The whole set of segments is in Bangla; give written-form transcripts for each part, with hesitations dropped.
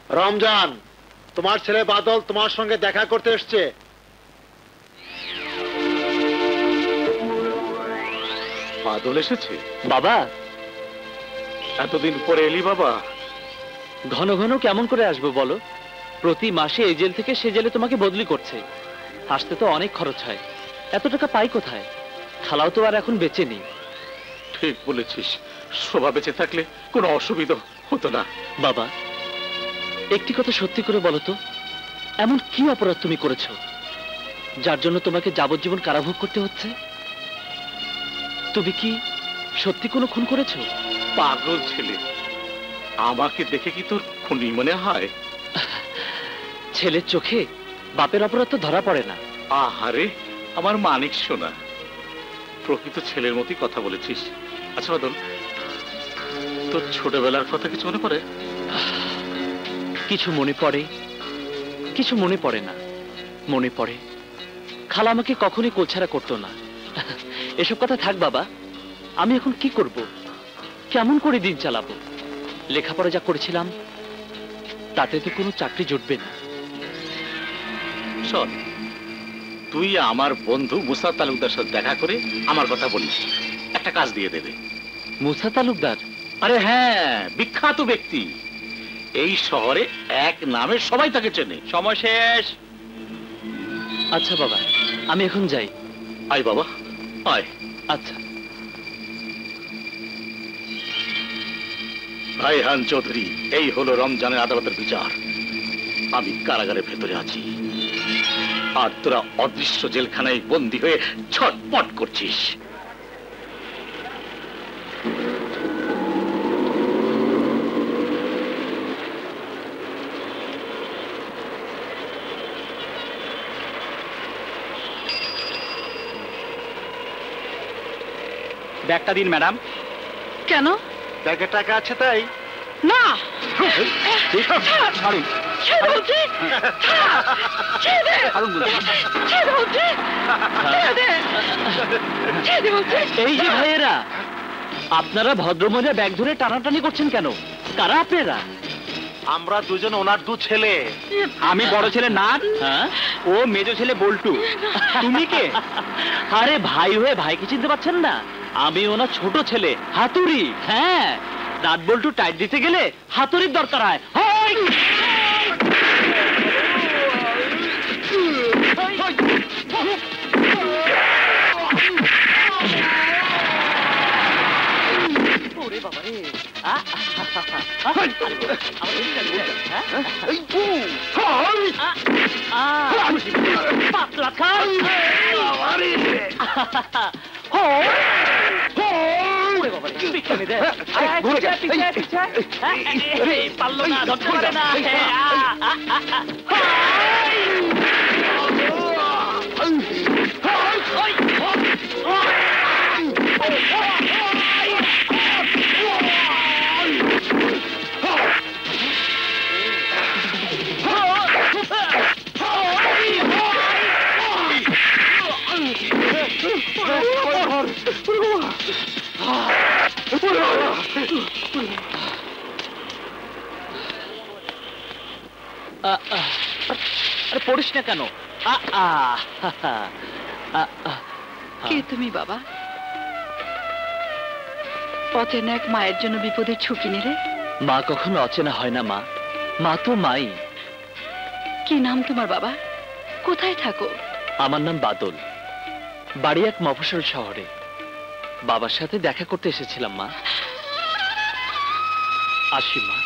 রমজান, তোমার ছেলে বাদল তোমার সঙ্গে দেখা করতে এসছে। বাদল এসেছে? বাবা, এতদিন পরে এলি বাবা? ঘন ঘন কেমন করে আসবো বলো? প্রতি মাসে এই জেল থেকে সে জেলে তোমাকে বদলি করছে। আসতে তো অনেক খরচ হয়, এত টাকা পাই কোথায়? খালাও তো আর এখন বেঁচে নেই। ঠিক বলেছিস, শোভা বেঁচে থাকলে কোনো অসুবিধা হতো না। বাবা, একটি কথা সত্যি করে বলো তো, এমন কি অপরাধ তুমি করেছো যার জন্য তোমাকে যাবজ্জীবন কারাভোগ করতে হচ্ছে? তুমি কি সত্যি কোনো খুন করেছো? পাগল ছেলে, আমাকে দেখে কি তোর খুনি মনে হয়? ছেলের চোখে বাপের অপরাধ তো ধরা পড়ে না। আহারে আমার মানিক সোনা, প্রকৃত ছেলের মতোই কথা বলেছিস। আচ্ছা বাদল, তোর ছোটবেলার কথা কিছু মনে পড়ে? কিছু মনে পড়ে, কিছু মনে পড়ে না। মনে পড়ে খালা আমাকে কখনোই কোলছাড়া করতো না। এসব কথা থাক বাবা, আমি এখন কি করব, কেমন করে দিন চালাবো? লেখাপড়া যা করেছিলাম তাতে তো কোনো চাকরি জুটবে না। শোন, তুই আমার বন্ধু মুসা তালুকদার সাথে দেখা করে আমার কথা বলিস, একটা কাজ দিয়ে দেবে। মুসা তালুকদার? আরে হ্যাঁ, বিখ্যাত ব্যক্তি, এই শহরে এক নামে সবাই তাকে চেনে। সময় শেষ। আচ্ছা বাবা, আমি এখন যাই। আয় বাবা আয়। আচ্ছা। রায়হান চৌধুরী, এই হলো রমজানের আদালতের বিচার। আমি কারাগারের ভেতরে আছি, আর তোরা অদৃশ্য জেলখানায় বন্দী হয়ে ছটপট করছিস। ব্যাগটা দিন ম্যাডাম। কেন? ব্যাগে টাকা আছে তাই? না, এই যে ভাইয়েরা, আপনারা ভদ্রমহিলা ব্যাগ ধরে টানাটানি করছেন কেন? কারা আপনারা? আমরা দুজন ওনার দু ছেলে। আমি বড় ছেলে নাট, ও মেজো ছেলে বল্টু। তুমি কে? আরে ভাই হয়ে ভাইকে চিনতে পারছেন না? আমি ওনার ছোট ছেলে হাতুড়ি। হ্যাঁ, নাট বল্টু টাইট দিতে গেলে হাতুড়ির দরকার হয়। ওরে বাবা রে, পারলো না, ধরতে পারে না। আরে পড়িস না কেন? কে তুমি বাবা? অচেনা এক মায়ের জন্য বিপদের ঝুঁকি নিলে? মা কখনো অচেনা হয় না মা, মা তো মাই। কি নাম তোমার বাবা? কোথায় থাকো? আমার নাম বাদল, বাড়ি এক মফস্বল শহরে। বাবার সাথে দেখা করতে এসেছিলাম মা। আসি মা,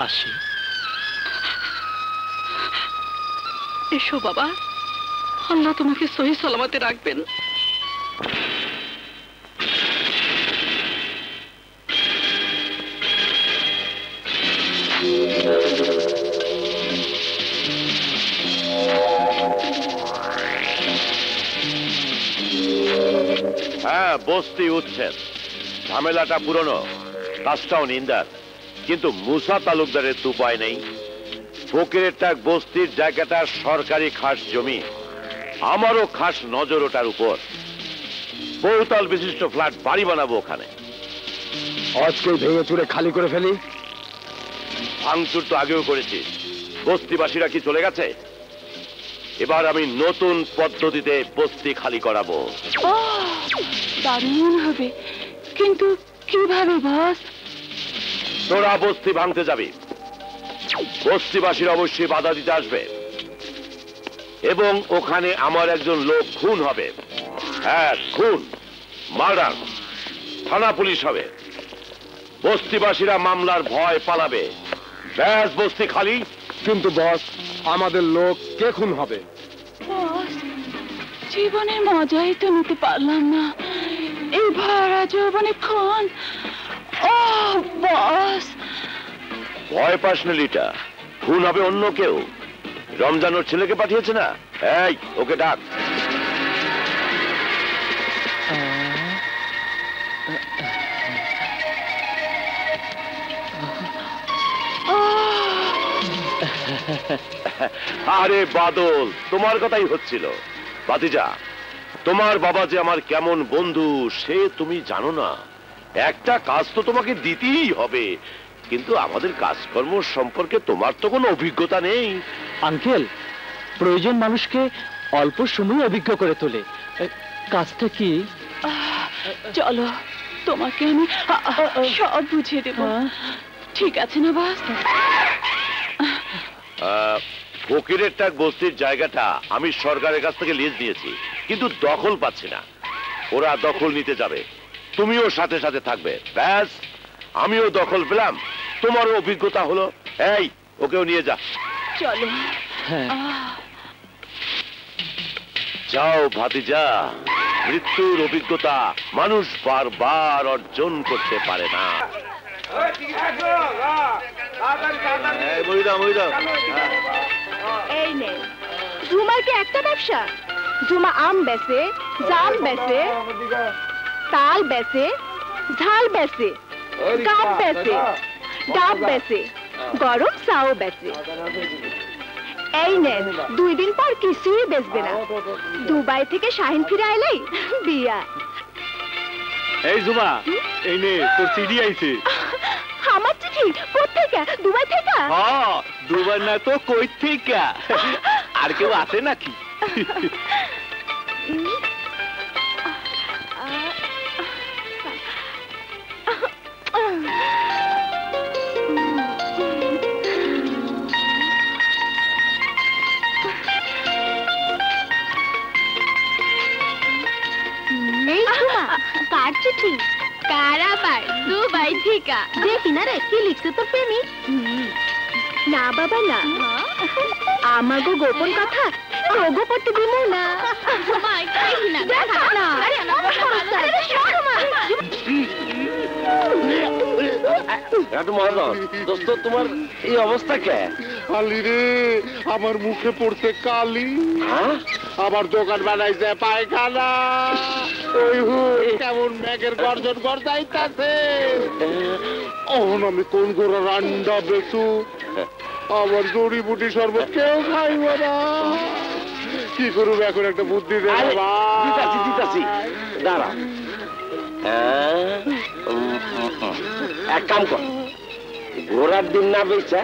আসি। এসো বাবা, আল্লাহ তোমাকে সহি সালামতে রাখবেন। হ্যাঁ, বস্তি উচ্ছেদ, ঝামেলাটা পুরনো, কাজটাও নিন্দার, কিন্তু মুসা তালুকদারের তো উপায় নেই। ফকিরের টাক বস্তির জায়গাটা সরকারি খাস জমি, আমারও খাস নজর ওটার উপর। বহুতল বিশিষ্ট ফ্ল্যাট বাড়ি বানাবো ওখানে। আজকে ভেঙে চুরে খালি করে ফেলি। ভাঙচুর তো আগেও করেছিস, বস্তিবাসীরা কি চলে গেছে? এবার আমি নতুন পদ্ধতিতে বস্তি খালি করাবো। দারুণ হবে, কিন্তু কিভাবে বস? তোরা বস্তি ভাঙতে যাবি, বস্তিবাসীরা অবশ্যই বাধা দিতে আসবে এবং ওখানে আমার একজন লোক খুন হবে। হ্যাঁ, খুন, মার্ডার, থানা পুলিশ হবে। বস্তিবাসীরা মামলার ভয় পালাবে। ব্যাস, বস্তি খালি। কিন্তু বস, আমাদের লোক কে খুন হবে? বস, জীবনের মজাই তো নিতে পারলাম না, এই ভরা যৌবনে খুন। ও বস, ভয় পাস না লিটা, খুন হবে অন্য কেউ। রমজান ওর ছেলেকে পাঠিয়েছে না, এই ওকে ডাক। আরে বাদল, তোমার কথাই হচ্ছিল। ভাতিজা, তোমার বাবা যে আমার কেমন বন্ধু সে তুমি জানো না। একটা কাজ তো তোমাকে দিতেই হবে, কিন্তু আমাদের কাজকর্ম সম্পর্কে তোমার তো কোনো অভিজ্ঞতা নেই। আঙ্কেল, প্রয়োজন মানুষকে অল্প সময় অভিজ্ঞ করে তোলে। কাজটা কি? চলো, তোমাকে আমি সব বুঝিয়ে দেব। ঠিক আছে না বস? ফকিরের টাক বস্তির জায়গাটা আমি সরকারের কাছ থেকে লিজ নিয়েছি, কিন্তু দখল পাচ্ছি না। ওরা দখল নিতে যাবে, তুমিও সাথে সাথে থাকবে। ব্যাস, আমিও দখল পেলাম, তোমারও অভিজ্ঞতা হলো। এই, ওকেও নিয়ে যা। চলো। হ্যাঁ। যাও ভাতিজা, মৃত্যুর অভিজ্ঞতা মানুষ বারবার অর্জন করতে পারে না। এই নে, জুমার কি একটা ব্যবসা? জুমা আম বেচে, জাম বেচে, তাল বেচে, ঝাল বেচে, কাপ বেচে, ডাব বেচে, গরম চাও বেচে। এই নেন, 2 দিন পর কিছুই বেচবে না। দুবাই থেকে শাহিন ফিরে আইলেই বিয়া। এই জুমা, এই নে তোর সিডি আইছে। আমার চিঠি কোত্থেকে? দুবাই থেকে? হ্যাঁ, দুবার না তো কই থেকে? আর কেউ আছে নাকি? এই জুমা, কার চিঠি? কার আবার? দুবাই থেকে। দেখি না রে, কি লিখছে তোর প্রেমিক? না বাবা না, আমাগো গোপন কথা তোগো করতে দিব না। দোস্ত, তোমার এই অবস্থা কে? কালি রে, আমার মুখে পড়ছে কালি। আমার দোকান বানাইছে পায়খানা। ওই কেমন মেঘের গর্জন গর্জাইতাছে। অহন আমি কোন করে রান্ডা বেচু? আমার জড়িবুটি শরবত কেউ খাইব না। কি করব এখন, একটা বুদ্ধি দে বাবা। দিতাছি, দাঁড়া। এক কাম কর, ঘোড়ার দিন না বেচা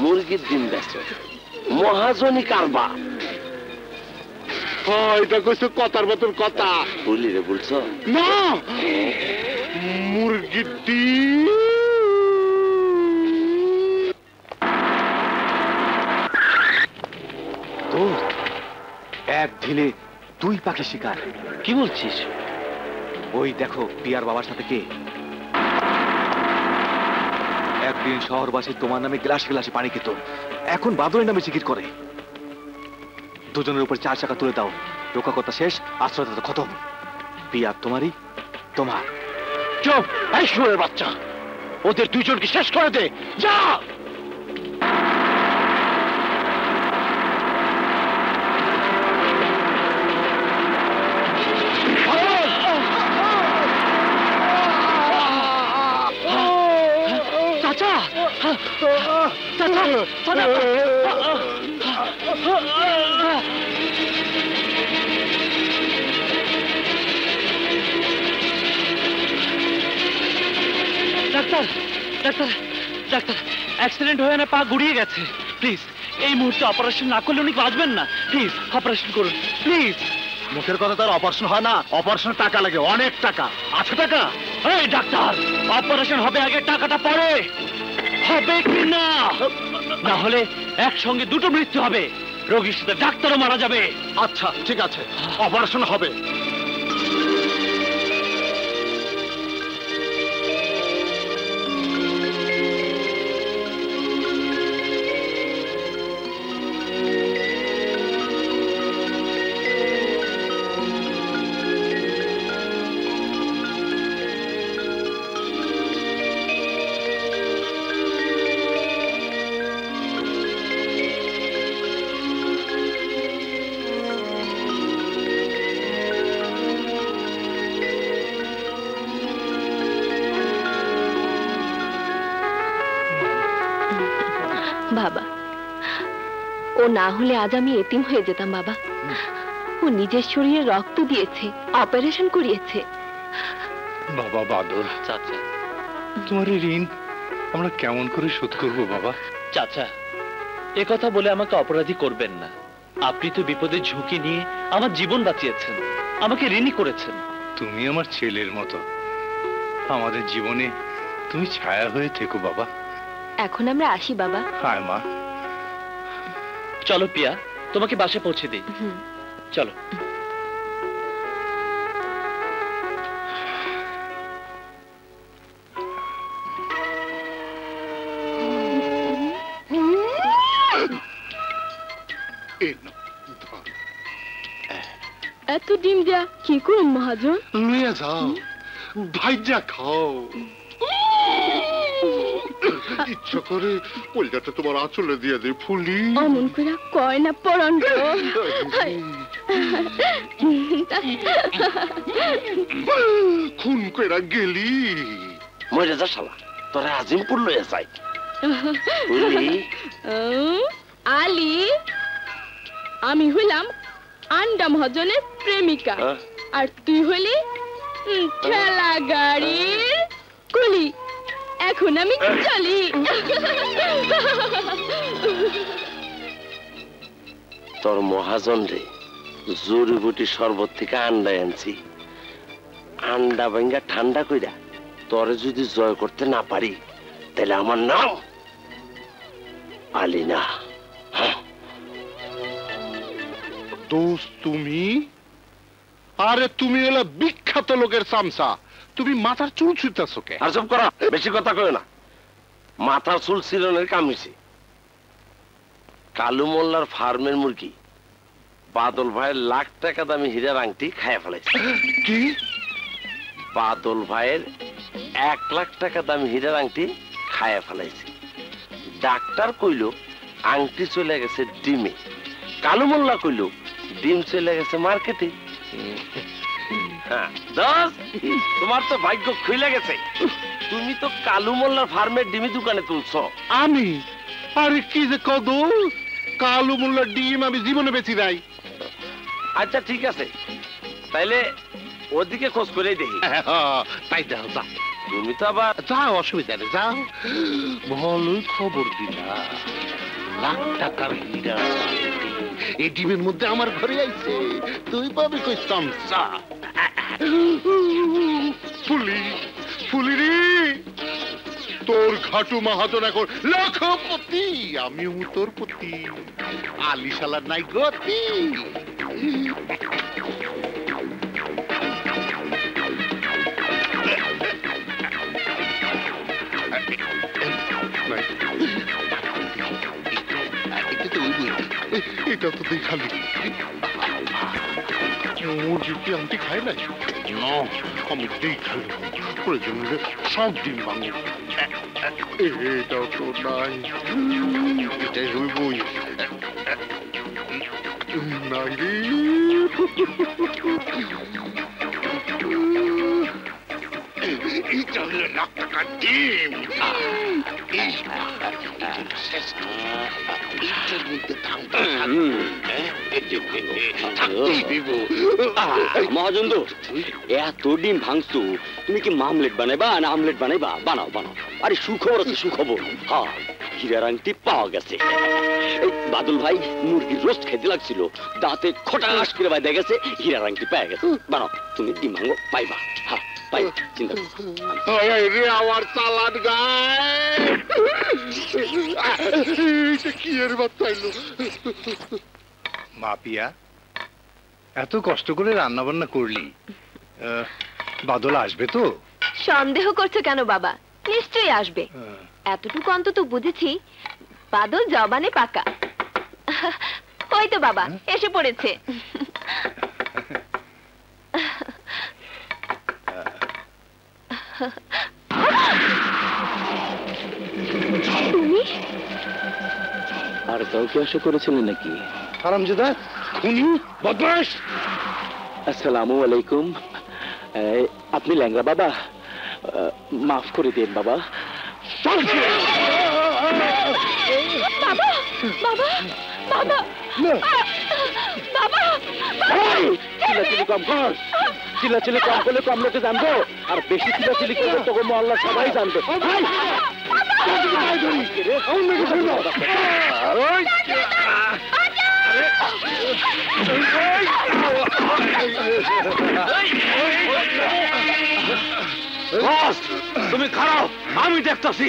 মুরগির দিন বেচ। মহাজনী কারবার। এটা কইছো কথার মতন কথা। বলি রে, বলছো না, মুরগির ডিম। এক ঢিলে 2 পাখি শিকার। কি বলছিস? ওই দেখো পিয়ার বাবার সাথে কে। একদিন শহরবাসী তোমার নামে গ্লাসে গ্লাসে পানি খেত, এখন বাদলের নামে জিকির করে। দুজনের উপর 4 চাকা তুলে দাও, রক্ষাকর্তা শেষ, আশ্রয়দাতা খতম। পিয়ার তোমারই, তোমার। চুপ, এই শুয়োরের বাচ্চা, ওদের দুইজনকে শেষ করে দে, যা। চাচা, চাচা, চাচা। ডাক্তার ডাক্তার ডাক্তার অ্যাক্সিডেন্ট হয়ে না পা গুড়িয়ে গেছে প্লিজ এই মুহূর্তে অপারেশন না করলে উনি বাঁচবেন না প্লিজ অপারেশন করুন প্লিজ মুখের কথা তার অপারেশন হয় না, অপারেশন টাকা লাগে, অনেক টাকা। আছে টাকা? এই ডাক্তার অপারেশন হবে আগে টাকাটা পরে হবে কি না না হলে একসঙ্গে দুটো মৃত্যু হবে রোগীর সাথে ডাক্তারও মারা যাবে আচ্ছা ঠিক আছে, অপারেশন হবে। বাবা, ও না হলে আজ আমি এতিম হয়ে যেতাম বাবা। ও নিজের শরীরে রক্ত দিয়েছে, অপারেশন করিয়েছে। বাবা বাদর, চাচা তোমার এই ঋণ আমরা কেমন করে শোধ করবো বাবা? চাচা এ কথা বলে আমাকে অপরাধী করবেন না। আপনি তো বিপদের ঝুঁকি নিয়ে আমার জীবন বাঁচিয়েছেন, আমাকে ঋণী করেছেন। তুমি আমার ছেলের মতো, আমাদের জীবনে তুমি ছায়া হয়ে থেকো বাবা। এখন আমরা আসি বাবা। হায় মা। চলো পিয়া, তোমাকে বাসে পৌঁছে দিই। চলো। এত ডিম দেয়া কি করুন মহাজন? লইয়া যাও, ভাইজা খাও। ইচ্ছা করে কলজাটা তোমার আঁচলে দিয়ে দে ফুলি। অমন করে কয় না পরান গো। খুন কইরা গেলি মরে যা শালা, তোরা আজিমপুর লইয়া যাই। বুঝলি আলী, আমি হইলাম আন্ডা মহাজনের প্রেমিকা, আর তুই হলি ঠেলা গাড়ির কুলি। এখন আমি চলি। তোর মহাজন রে জড়িবুটি শরবত থেকে আন্ডা আনছি। আন্ডা ভাঙ্গা ঠান্ডা কইরা তোরে যদি জয় করতে না পারি তাহলে আমার নাম আলী না। দোস্ত তুমি? আরে তুমি এলা বিখ্যাত লোকের চামচা, তুমি মাথার চুল ছুঁইতাছো কে? আর সব করা, বেশি কথা কই না। মাথার চুল ছিলনের কামিছি। কালু মোল্লার ফার্মের মুরগি বাদল ভাইয়ের লাখ টাকা দামি হীরার আংটি খাইয়া ফেলাইছে। কি? বাদল ভাইয়ের 1 লাখ টাকা দামি হীরার আংটি খাইয়া ফেলাইছে। ডাক্তার কইল আংটি চলে গেছে ডিমে। কালু মোল্লা কইল ডিম চলে গেছে মার্কেটে। তোমার তো ভাগ্য খুলে গেছে, তুমি তো কালু মোল্লার ফার্মের ডিমি দোকানে তুলছ। আমি? আরে কি যে কদ, কালু মোল্লার ডিম আমি জীবনে বেচি নাই। আচ্ছা ঠিক আছে, তাইলে ওদিকে খোঁজ করে দেখি। তাই দাও, যাও। তুমি তো আবার যাও, অসুবিধা নেই, যাও। ভালোই খবর দিলা, লাখ টাকার হীরা এই ডিমের মধ্যে আমার ঘরে আইছে। তুই পাবি কই চামচা? ফুলি, ফুলি রে, তোর ঘাটু মহাজন এখন লাখপতি, আমিও তোর পতি। আলি শালার নাই গতি। এটা তো দেখালি মুরগি কি আনতে খায় নাই? না, আমি দেখালি প্রয়োজন হলে সব ডিম ভাঙব। এটাও তো নাই, এটাই হইবই নাই রে। এটা হলো লাখ টাকার ডিম। মহাজন এত ডিম ভাঙছো, তুমি কি মামলেট বানাইবা না আমলেট বানাইবা? বানাও বানাও। আরে সুখবর আছে, সুখবর। হ্যাঁ, হীরার আংটি পাওয়া গেছে। এই বাদল ভাই মুরগির রোস্ট খেতে লাগছিল, দাঁতে খটাস করে ভাই দেখা গেছে হীরার আংটি পাওয়া গেছে। বানাও, তুমি ডিম ভাঙো, পাইবা। হ্যাঁ পাইবা, চিন্তা করো। আমার চালান গায়ে কি এর বাচ্চা এলো? মাপিয়া, এত কষ্ট করে রান্না বান্না করলি, বাদল আসবে তো? সন্দেহ করছো কেন বাবা? নিশ্চয়ই আসবে। এতটুকু অন্তত বুঝেছি, বাদল জবানে পাকা। ওই তো বাবা এসে পড়েছে। তুমি আর কাউকে আশা করেছিলেন নাকি? হারামজাদা, খুনি, বদমাশ। আসসালামু আলাইকুম। আপনি ল্যাংড়া বাবা? মাফ করে দিন বাবা। বাবা বাবা বাবা বাবা, চিল্লাচিল্লি কম কর। চিল্লাচিল্লি কম করলে কম লোকে জানবো, আর বেশি চিল্লাচিল্লি করলে তোকে মহল্লা সবাই জানবে। তুমি খারাপ, আমি দেখতেছি।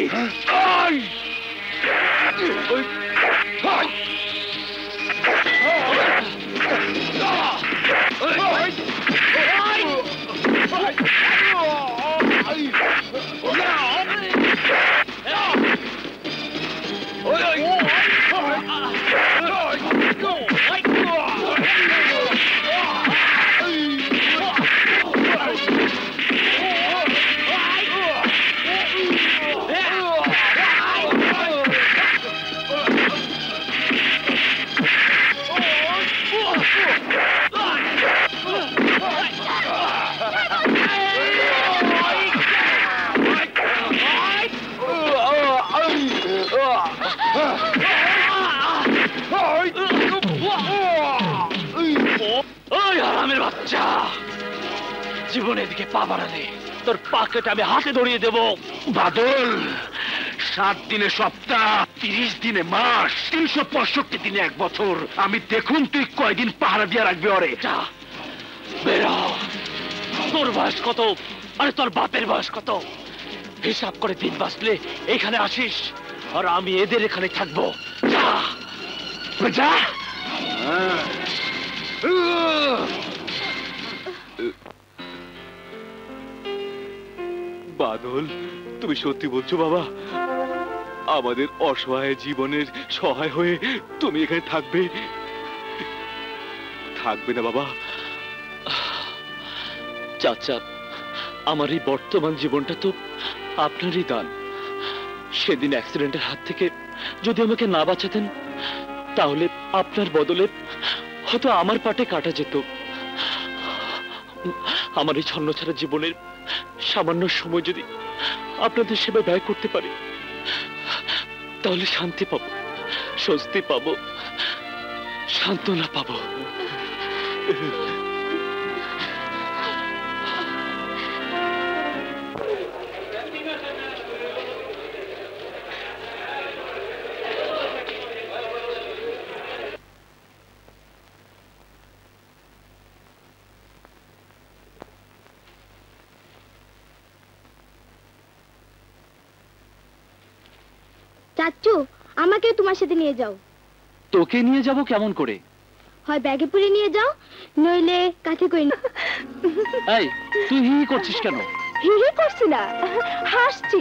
জীবনের দিকে পা বাড়ালে তোর পাকেট আমি হাতে ধরিয়ে দেব। বাদল, 7 দিনে সপ্তাহ, 30 দিনে মাস, 365 দিনে 1 বছর। আমি দেখুন তুই কয়দিন পাহারা দিয়ে রাখবি ওরে। যা বেরো। তোর বয়স কত? আরে তোর বাপের বয়স কত? হিসাব করে দিন বাঁচলে এখানে আসিস, আর আমি এদের এখানে থাকবো। যা যা। বাদল, তুমি সত্যি বলছো বাবা? আমাদের অসহায় জীবনের সহায় হয়ে তুমি এখানে থাকবে? থাকবে না বাবা? চাচা, আমার এই বর্তমান জীবনটা তো আপনারই দান। সেদিন অ্যাক্সিডেন্টের হাত থেকে যদি আমাকে না বাঁচাতেন, তাহলে আপনার বদলে হয়তো আমার পাটে কাটা যেত। আমার এই ছন্নছাড়া জীবনের সামান্য সময় যদি আপনাদের সেবা ব্যয় করতে পারি, তাহলে শান্তি পাবো, স্বস্তি পাবো, সান্ত্বনা পাবো। চাচু, আমাকে তোমার সাথে নিয়ে যাও। তোকে নিয়ে যাব কেমন করে? হয় ব্যাগে পুরে নিয়ে যাও, নইলে কাছে কই না। এই, তুই হি করছিস কেন? হি করছি না, হাসছি।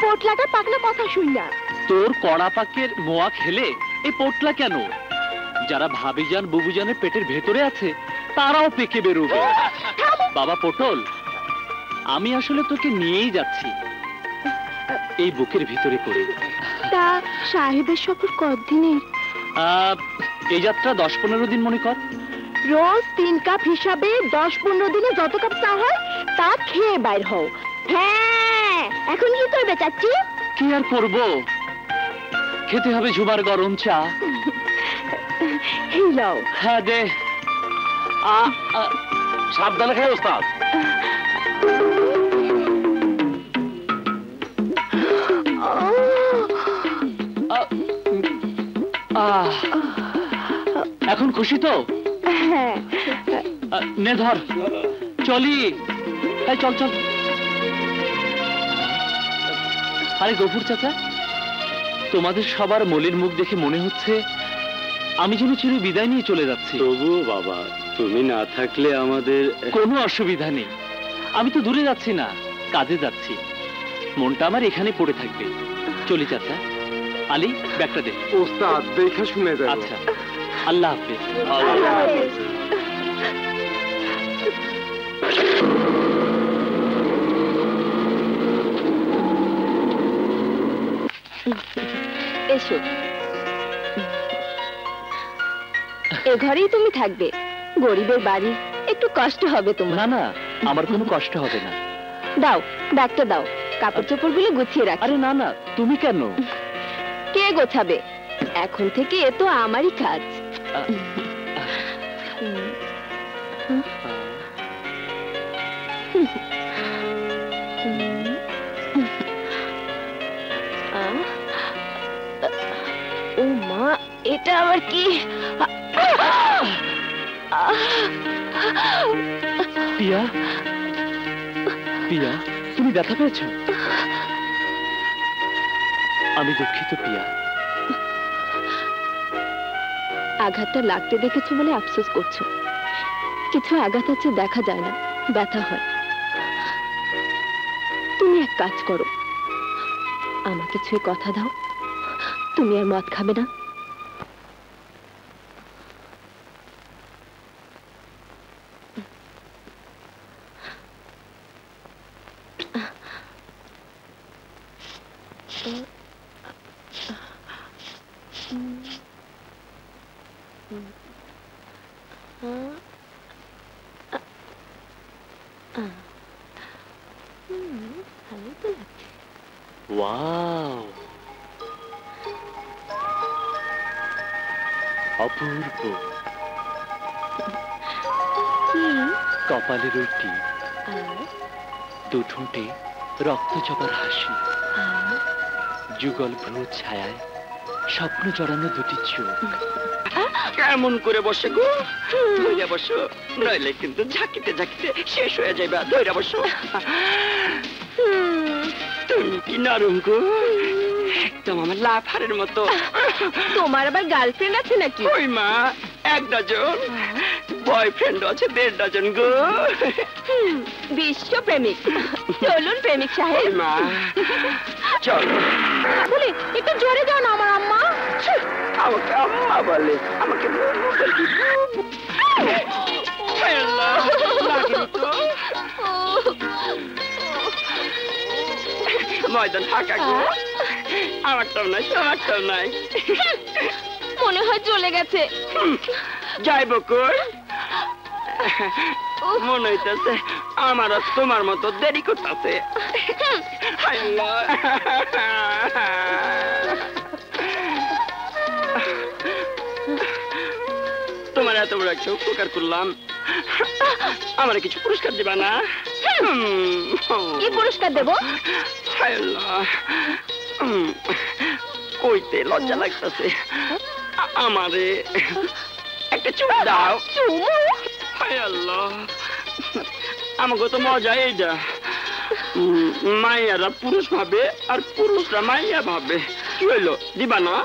পোটলাটা পাকনা কথা শুই না। তোর কড়া পাকের মোয়া খেলে এই পোটলা কেন? যারা ভাবিজান বুবুজানের পেটের ভেতরে আছে তারাও পেকে বেরোবে। বাবা পটল, আমি আসলে তোকে নিয়েই যাচ্ছি এই বুকের ভিতরে করে। তা সাহেবের সফর কতদিনের? এই যাত্রা 10-15 দিন মনে কর। রোজ 3 কাপ হিসাবে 10-15 দিনে যত কাপ চা হয় তা খেয়ে বাইর হও। হ্যাঁ, এখন কি করবে চাচু? কি আর করব, খেতে হবে ঝুমার গরম চা। এই নাও। হ্যাঁ দে। সাবধানে খাই ওস্তাদ। এখন খুশি তো? হ্যাঁ। নে ধর, চলি। এই চল চল। আরে গফুর চাচা, তোমাদের সবার মলির মুখ দেখে মনে হচ্ছে আমি যেন চির বিদায় নিয়ে চলে যাচ্ছি। তবুও বাবা, তুমি না থাকলে আমাদের কোনো অসুবিধা নেই। আমি তো দূরে যাচ্ছি না, কাজে যাচ্ছি। মনটা আমার এখানে পড়ে থাকবে। চলি চাচা। আলী, ব্যাগটা দে। ওস্তাদ দেখে শুনে যাও। আচ্ছা, আল্লাহ হাফেজ। এসো, এ ঘরেই তুমি থাকবে। গরিবের বাড়ি, একটু কষ্ট হবে তোমার। না না, আমার কোনো কষ্ট হবে না। দাও, ব্যাগটা দাও, কাপড় চোপড় গুলো গুছিয়ে রাখ। আরে না না, তুমি কেন? কে গোছাবে? এখন থেকে এ তো আমারই কাজ। ও মা, এটা আবার কি? পিয়া, পিয়া, তুমি ব্যথা পেয়েছো? আমি দুঃখিত পিয়া। আঘাতটা লাগতে দেখেছো বলে আফসোস করছো। কিছু আঘাত আছে দেখা যায় না, ব্যথা হয়। তুমি এক কাজ করো, আমাকে ছুঁয়ে কথা দাও, তুমি আর মদ খাবে না। ওয়াও, অপূর্ব। কপালের ওই টিপ, দু ঠোঁটে রক্ত জবার হাসি, যুগল ভ্রু ছায়ায় স্বপ্ন জড়ানো দুটি চোখ। কেমন করে বসে গো? ধৈর্য বসো, নইলে কিন্তু ঝাঁকিতে ঝাঁকিতে শেষ হয়ে যাবে। ধৈর্য বসো। তুমি কি নরম গো, একদম আমার লাফারের মতো। তোমার আবার গার্লফ্রেন্ড আছে নাকি? ওই মা, 1 ডজন, বয়ফ্রেন্ড আছে 1.5 ডজন গো। বিশ্ব প্রেমিক। চলুন প্রেমিক সাহেব। মা চলো। বলে একটু জোরে যাও না আমার আম্মা। আমাকে আম্মা বলে, আমাকে বুবু বলবি। ময়দান ফাঁকা গো, আমারটাও নাই, তোমারটাও নাই। মনে হয় চলে গেছে। যাইব কই? মনে হইতেছে আমার আর তোমার মতো দেরি করতেছে। তোমার এত বড় একটা উপকার করলাম, আমার কিছু পুরস্কার দিবা না? কি পুরস্কার দেবো? কইতে লজ্জা লাগতেছে। আমারে একটা চুমু দাও। চুমু? হায় আল্লাহ, আমাকে তো মজা এইটা। মাইয়ারা পুরুষ ভাবে আর পুরুষরা মাইয়া ভাবে। কি হইলো, দিবা না?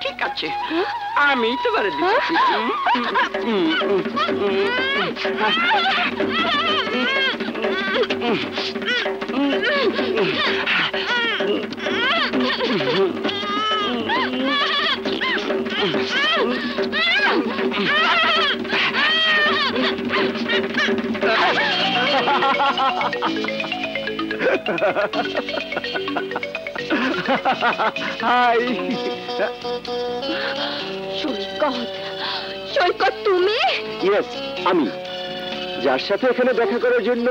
ঠিক আছে, আমি তোমারে দিচ্ছি। হাই সৈকত, সৈকত তুমি? ইয়েস, আমি। যার সাথে এখানে দেখা করার জন্য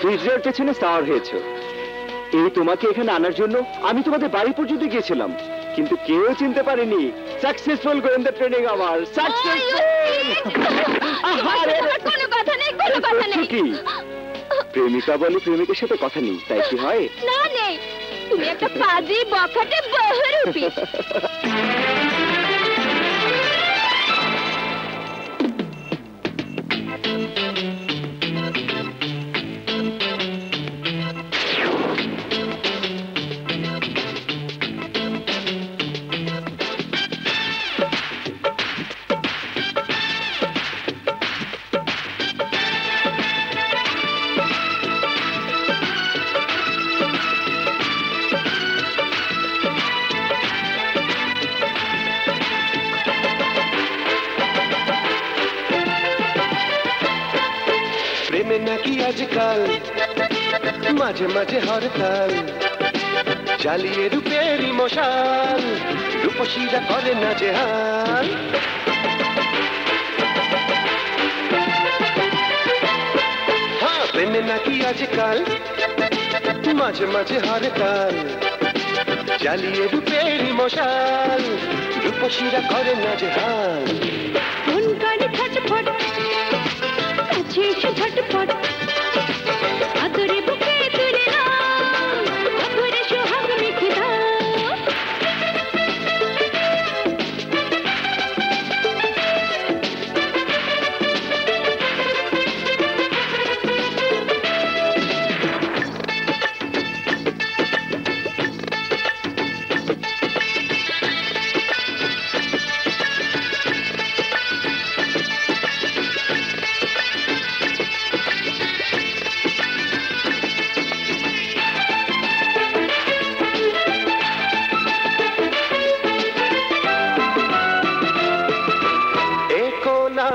ফ্রিজের পেছনে সাওয়ার হয়েছে, এই তোমাকে এখানে আনার জন্য আমি তোমাদের বাড়ি পর্যন্ত গিয়েছিলাম, কিন্তু কেউ চিনতে পারেনি সাকসেসফুল গোয়েন্দা ট্রেনিং আমার কোনো কথা নেই, কোনো কথা নেই। কি প্রেমিকা বলে প্রেমিকের সাথে কথা নেই, তাই কি হয়? না নেই, তুমি একটা পাজি বখাটে বহুরূপী। প্রেমে নাকি আজকাল মাঝে মাঝে হরতাল, জ্বালিয়ে রূপেরই মশাল, রূপসীরা করে না যে হাল। হ্যাঁ, প্রেমে নাকি আজকাল মাঝে মাঝে হরতাল, জ্বালিয়ে রূপেরই মশাল, রূপসীরা করে না যে হাল। মন করে ছটফট, কাছে এসে ঝটপট, আদরে বুকে তুলে নাও, আদরে সোহাগ মেখে দাও।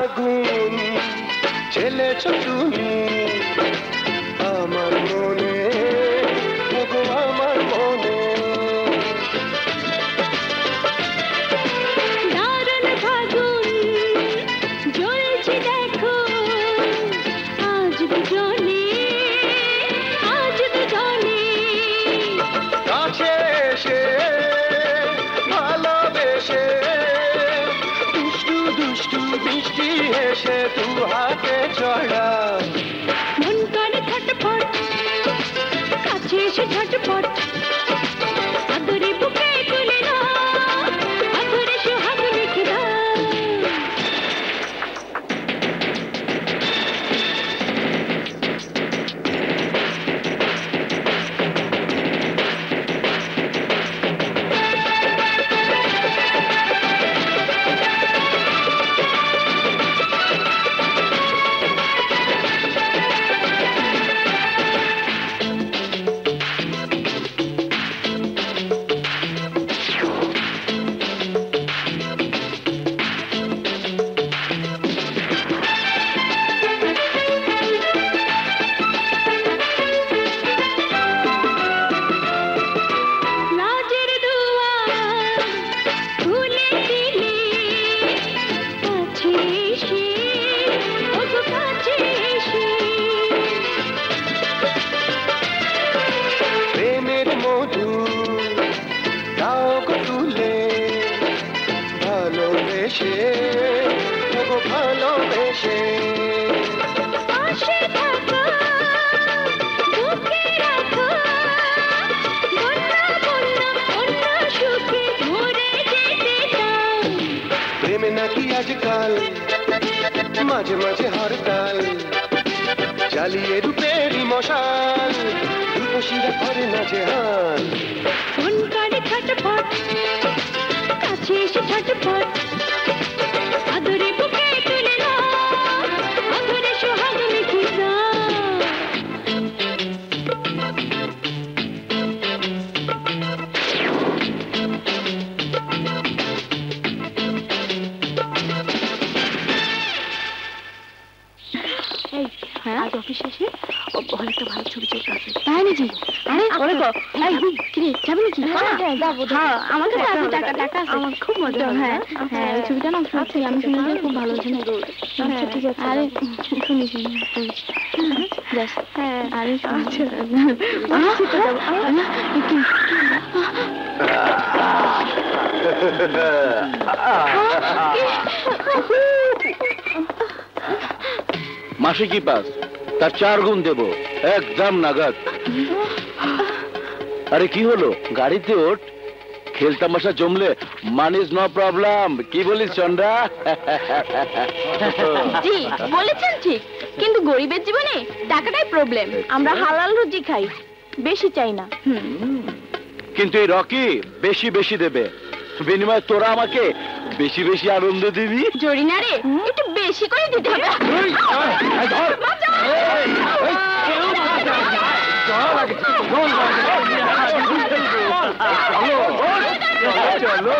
আগুন ছেলেছ তুমি আমার মনে, ওগো আমার মনে। দারুণ ফাগুন জ্বলছে দেখো, আজ দুজনে, আজ দুজনে। কাছে এসে ভালোবেসে দুষ্টু দুষ্টু বৃষ্টি হেসে তু হাতে চড়া। মন করে ছটফট, কাছে এসে ঝটপট, আদরে বুকে তুলে নাও, আদরে সোহাগ মেখে দাও। লাজের দুয়ার খুলে দিলে, কাছে এসে, ওগো কাছে এসে। প্রেমের মধু দাও গো তুলে, ভালোবেসে ওগো ভালোবেসে। পাশে থাকো, বুকে রাখো, বন্যা বন্যা অন্য সুখে ভরে যেতে দাও। প্রেমে নাকি আজকাল মাঝে মাঝে হরতাল, জ্বালিয়ে রূপেরই মশাল, রূপসীরা করে না যে হাল। মন করে ছটফট, কাছে এসে ঝটপট, আদরে বুকে তুলে নাও, আদরে সোহাগ মেখে দাও। এই, আজ অফিস শেষে ও হলে একটা ভালো ছবি চলতে আসবে তাই নাকি? আরে ওরে গো কি রে যাবে নাকি? হ্যাঁ আমার কাছে আছে টাকা টাকা আছে আমার খুব মজা হবে। হ্যাঁ হ্যাঁ ওই ছবিটা না শুনছি আমি শুনেছি খুব ভালো হয়েছে। আচ্ছা ঠিক আছে আরে শুনি যাস হ্যাঁ আরে আচ্ছা মাসে কি পাস তার 4 গুণ দেব একদম নাগাদ। আরে কি হলো গাড়িতে ওঠ, খেল তামাশা জমলে মানি ইজ নো প্রবলেম। কি বলিস চন্দ্রা? জি বলেছেন ঠিক, কিন্তু গরিবের জীবনে টাকাটাই প্রবলেম। আমরা হালাল রুজি খাই, বেশি চাই না। কিন্তু এই রকি বেশি বেশি দেবে, বিনিময়ে তোরা আমাকে বেশি বেশি আনন্দ দিবি। জরিনা রে একটু বেশি করে দিতে হবে। চলো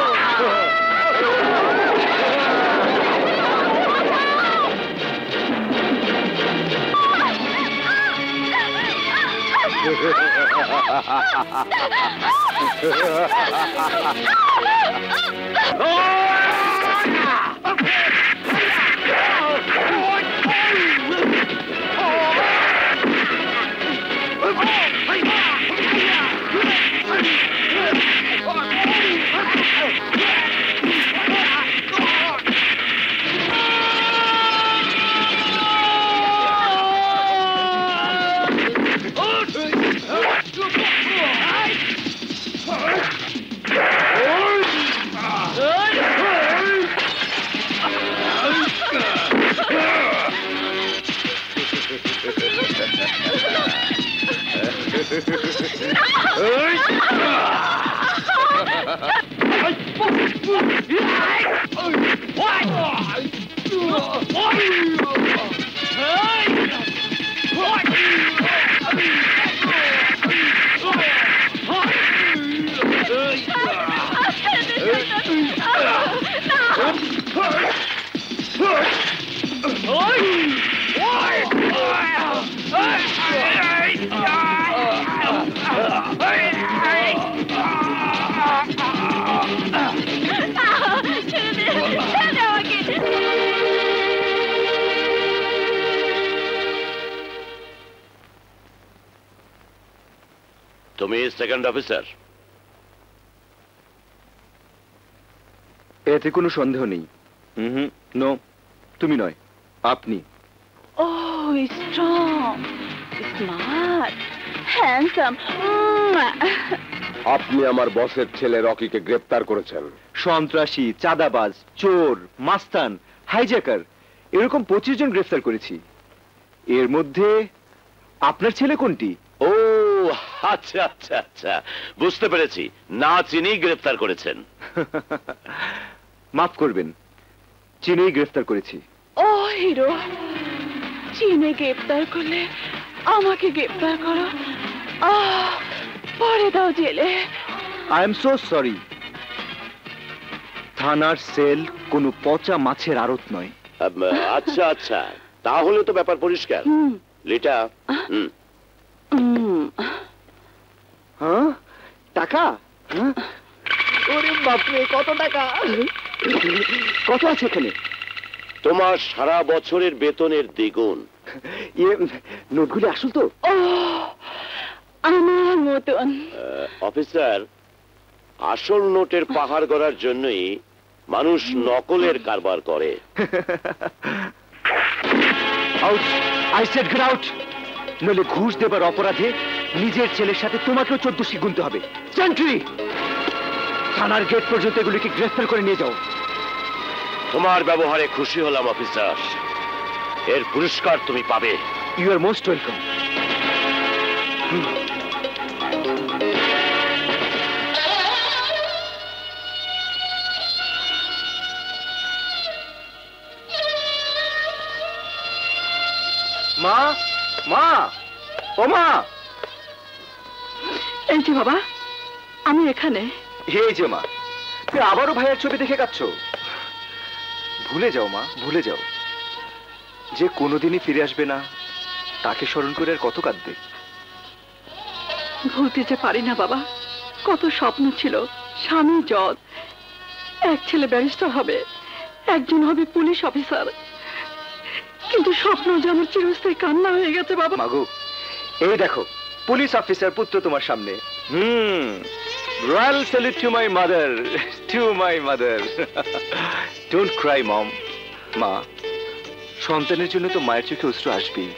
তুমি সেকেন্ড অফিসার? এতে কোনো সন্দেহ নেই। নো, তুমি নয়, আপনি। ও স্ট্রং, স্মার্ট, হ্যান্ডসাম। আপনি আমার বসের ছেলে রকিকে গ্রেফতার করেছেন। সন্ত্রাসী, চাঁদাবাজ, চোর, মাস্তান, হাইজ্যাকার এরকম 25 জন গ্রেফতার করেছি। এর মধ্যে আপনার ছেলে কোনটি? ও আচ্ছা আচ্ছা আচ্ছা, বুঝতে পেরেছি, না চিনি গ্রেফতার করেছেন। মাফ করবেন, চিনেই গ্রেফতার করেছি। ও হিরো, চীনে গ্রেফতার করলে আমাকে গ্রেফতার করো, পরে দাও জেলে। I am so sorry. থানার সেল কোনো পচা মাছের আড়ত নয়। আচ্ছা আচ্ছা, তাহলে তো ব্যাপার পরিষ্কার। লিটা, হ্যাঁ টাকা? ওরে বাপরে, কত টাকা? কত আছে এখানে? তোমার সারা বছরের বেতনের দ্বিগুণ। নোটগুলি আসল তো? আমার মতন। অফিসার, আসল নোটের পাহাড় গড়ার জন্যই মানুষ নকলের কারবার করে। Out, I said get out. নইলে ঘুষ দেবার অপরাধে নিজের ছেলের সাথে তোমাকেও 14 গুনতে হবে। সেন্ট্রি, থানার গেট পর্যন্ত এগুলিকে গ্রেফতার করে নিয়ে যাও। তোমার ব্যবহারে খুশি হলাম অফিসার, এর পুরস্কার তুমি পাবে। You are most welcome. মা, মা, ও মা। এই যে বাবা, আমি এখানে। এই যে মা, তুই আবারও ভাইয়ের ছবি দেখে কাচ্ছ। ভুলে যাও মা, ভুলে যাও। যে কোনোদিনই ফিরে আসবে না তাকে স্মরণ করে আর কত কাঁদবে? ভুলতে যে পারি না বাবা, কত স্বপ্ন ছিল। স্বামী জজ, এক ছেলে ব্যারিস্টার হবে, একজন হবে পুলিশ অফিসার, কিন্তু স্বপ্ন যে আমার চিরস্থায়ী কান্না হয়ে গেছে বাবা। মাগু, এই দেখো পুলিশ অফিসার পুত্র তোমার সামনে। Royal salute to my mother, to my mother. Don't cry mom. মা, সন্তানের জন্য তো মায়ের চোখে অশ্রু আসবেই,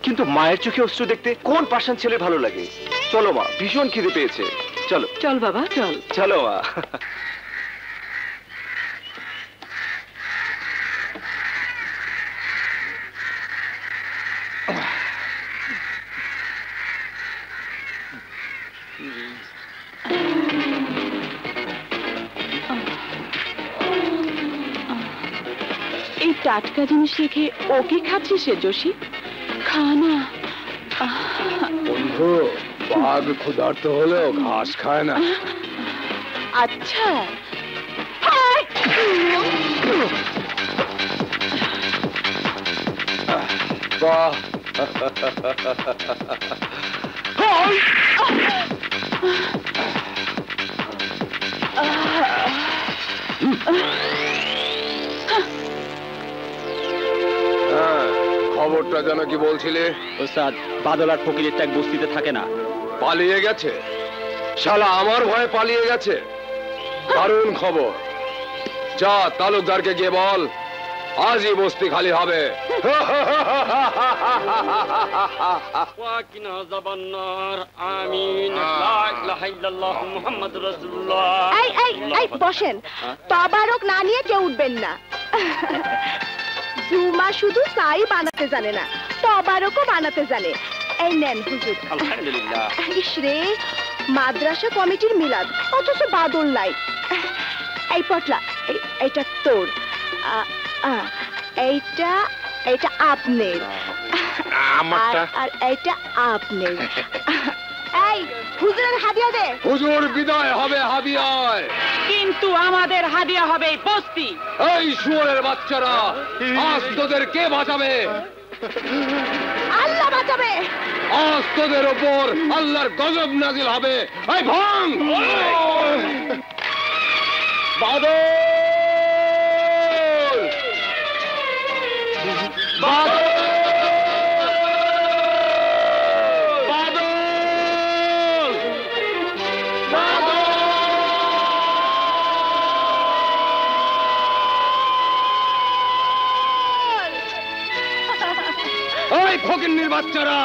কিন্তু মায়ের চোখে অশ্রু দেখতে কোন পাষাণ ছেলে ভালো লাগে? চলো মা, ভীষণ খিদে পেয়েছে। চলো চল বাবা চল। চলো মা। এই টাটকা জিনিস রেখে ওকে খাচ্ছিস রে জোশী? খা না। বন্ধু, বাঘ ক্ষুধার্ত হলেও ঘাস খায় না। আচ্ছা বাহ, খবরটা যেন কি বলছিলে? ওস্তাদ, বাদল আর ফকিরের ট্যাগ বস্তিতে থাকে না, পালিয়ে গেছে। শালা আমার ভয়ে পালিয়ে গেছে। দারুণ খবর। যা তালুকদারকে গিয়ে বল আজই বস্তি খালি হবে। বসেন, তবারক না নিয়ে কেউ উঠবেন না। জুমা শুধু সাই বানাতে জানে না, তবারকও বানাতে জানে। এই নেন হুজুর। আলহামদুলিল্লাহ। ইস রে, মাদ্রাসা কমিটির মিলাদ, অথচ বাদল নাই। এই পটলা, এইটা তোর, এইটা এইটা আপনার, আর এইটা আপনার। এই হুজুরের হাদিয়া দে। হুজুর বিদায় হবে হাদিয়ায়, কিন্তু আমাদের হাদিয়া হবে বস্তি। এই শুয়োরের বাচ্চারা, আজ তোদের কে বাঁচাবে? আল্লাহ বাঁচাবে। আজ তোদের ওপর আল্লাহর গজব নাজিল হবে। এই ভাঙ বাদল, বাদল, বাদল, বাদল। ওই ফকিন্নির বাচ্চারা,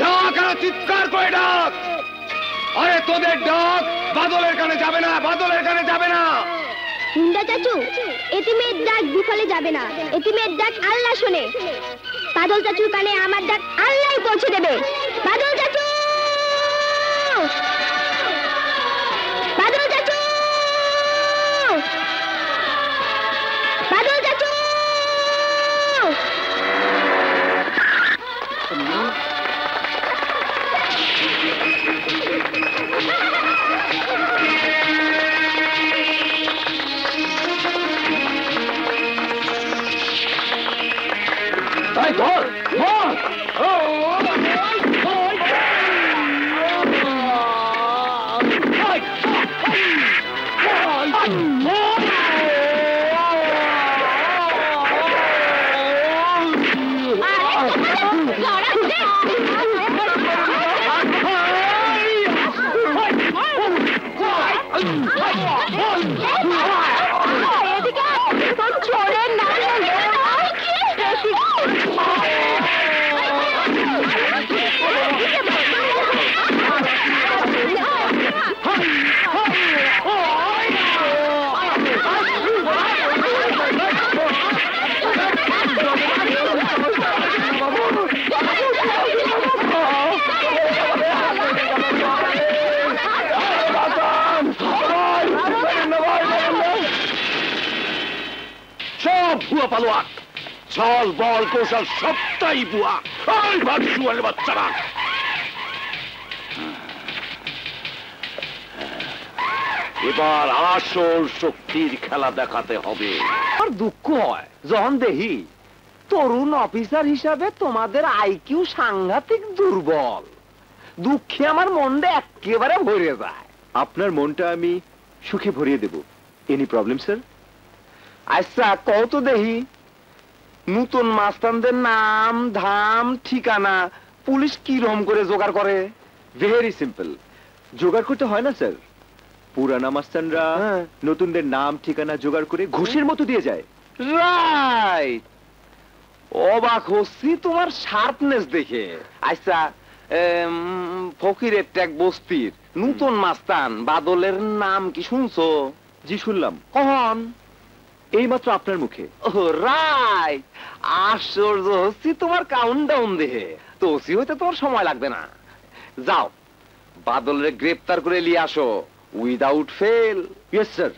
ডাক আর চিৎকার করে ডাক। আরে তোদের ডাক বাদলের কানে যাবে না, বাদলের কানে যাবে না। মুন্ডা চাচু, এতিমের ডাক বিফলে যাবে না, এতিমের ডাক আল্লাহ শোনে। বাদল চাচুর কানে আমার ডাক আল্লাহই পৌঁছে দেবে। বাদল চাচু, বাদল চাচু, বাদল চাচু। তাই ধর, ধর। ভুয়া পালোয়ান, ছল বল কৌশল সবটাই ভুয়া। ওই ভাগশুয়ারের বাচ্চারা, এবার আসল শক্তির খেলা দেখাতে হবে। আর দুঃখ হয় যখন দেখি তরুণ অফিসার হিসাবে তোমাদের আইকিউ সাংঘাতিক দুর্বল। দুঃখে আমার মনটা একেবারে ভরে যায়। আপনার মনটা আমি সুখে ভরিয়ে দেব। Any problem sir? আচ্ছা কত দেখি, নতুন মাস্তানদের নাম ধাম ঠিকানা পুলিশ কি রকম করে জোগাড় করে? ভেরি সিম্পল, জোগাড় করতে হয় না স্যার। পুরানা মাস্তানরা নতুনদের নাম ঠিকানা জোগাড় করে ঘুষের মতো দিয়ে যায়। রাইট, অবাক হচ্ছি তোমার শার্পনেস দেখে। আচ্ছা ফকিরের ট্যাগ বস্তির নতুন মাস্তান বাদলের নাম কি শুনছো? জি শুনলাম। কখন? এইমাত্র আপনার মুখে। ও রাইট, আশ্চর্য হচ্ছি তোমার কাউন্টডাউন দেখে। তো ওসি হইতে তোমার সময় লাগবে না। যাও বাদলের গ্রেপ্তার করে নিয়ে আসো উইদাউট ফেল। Yes sir.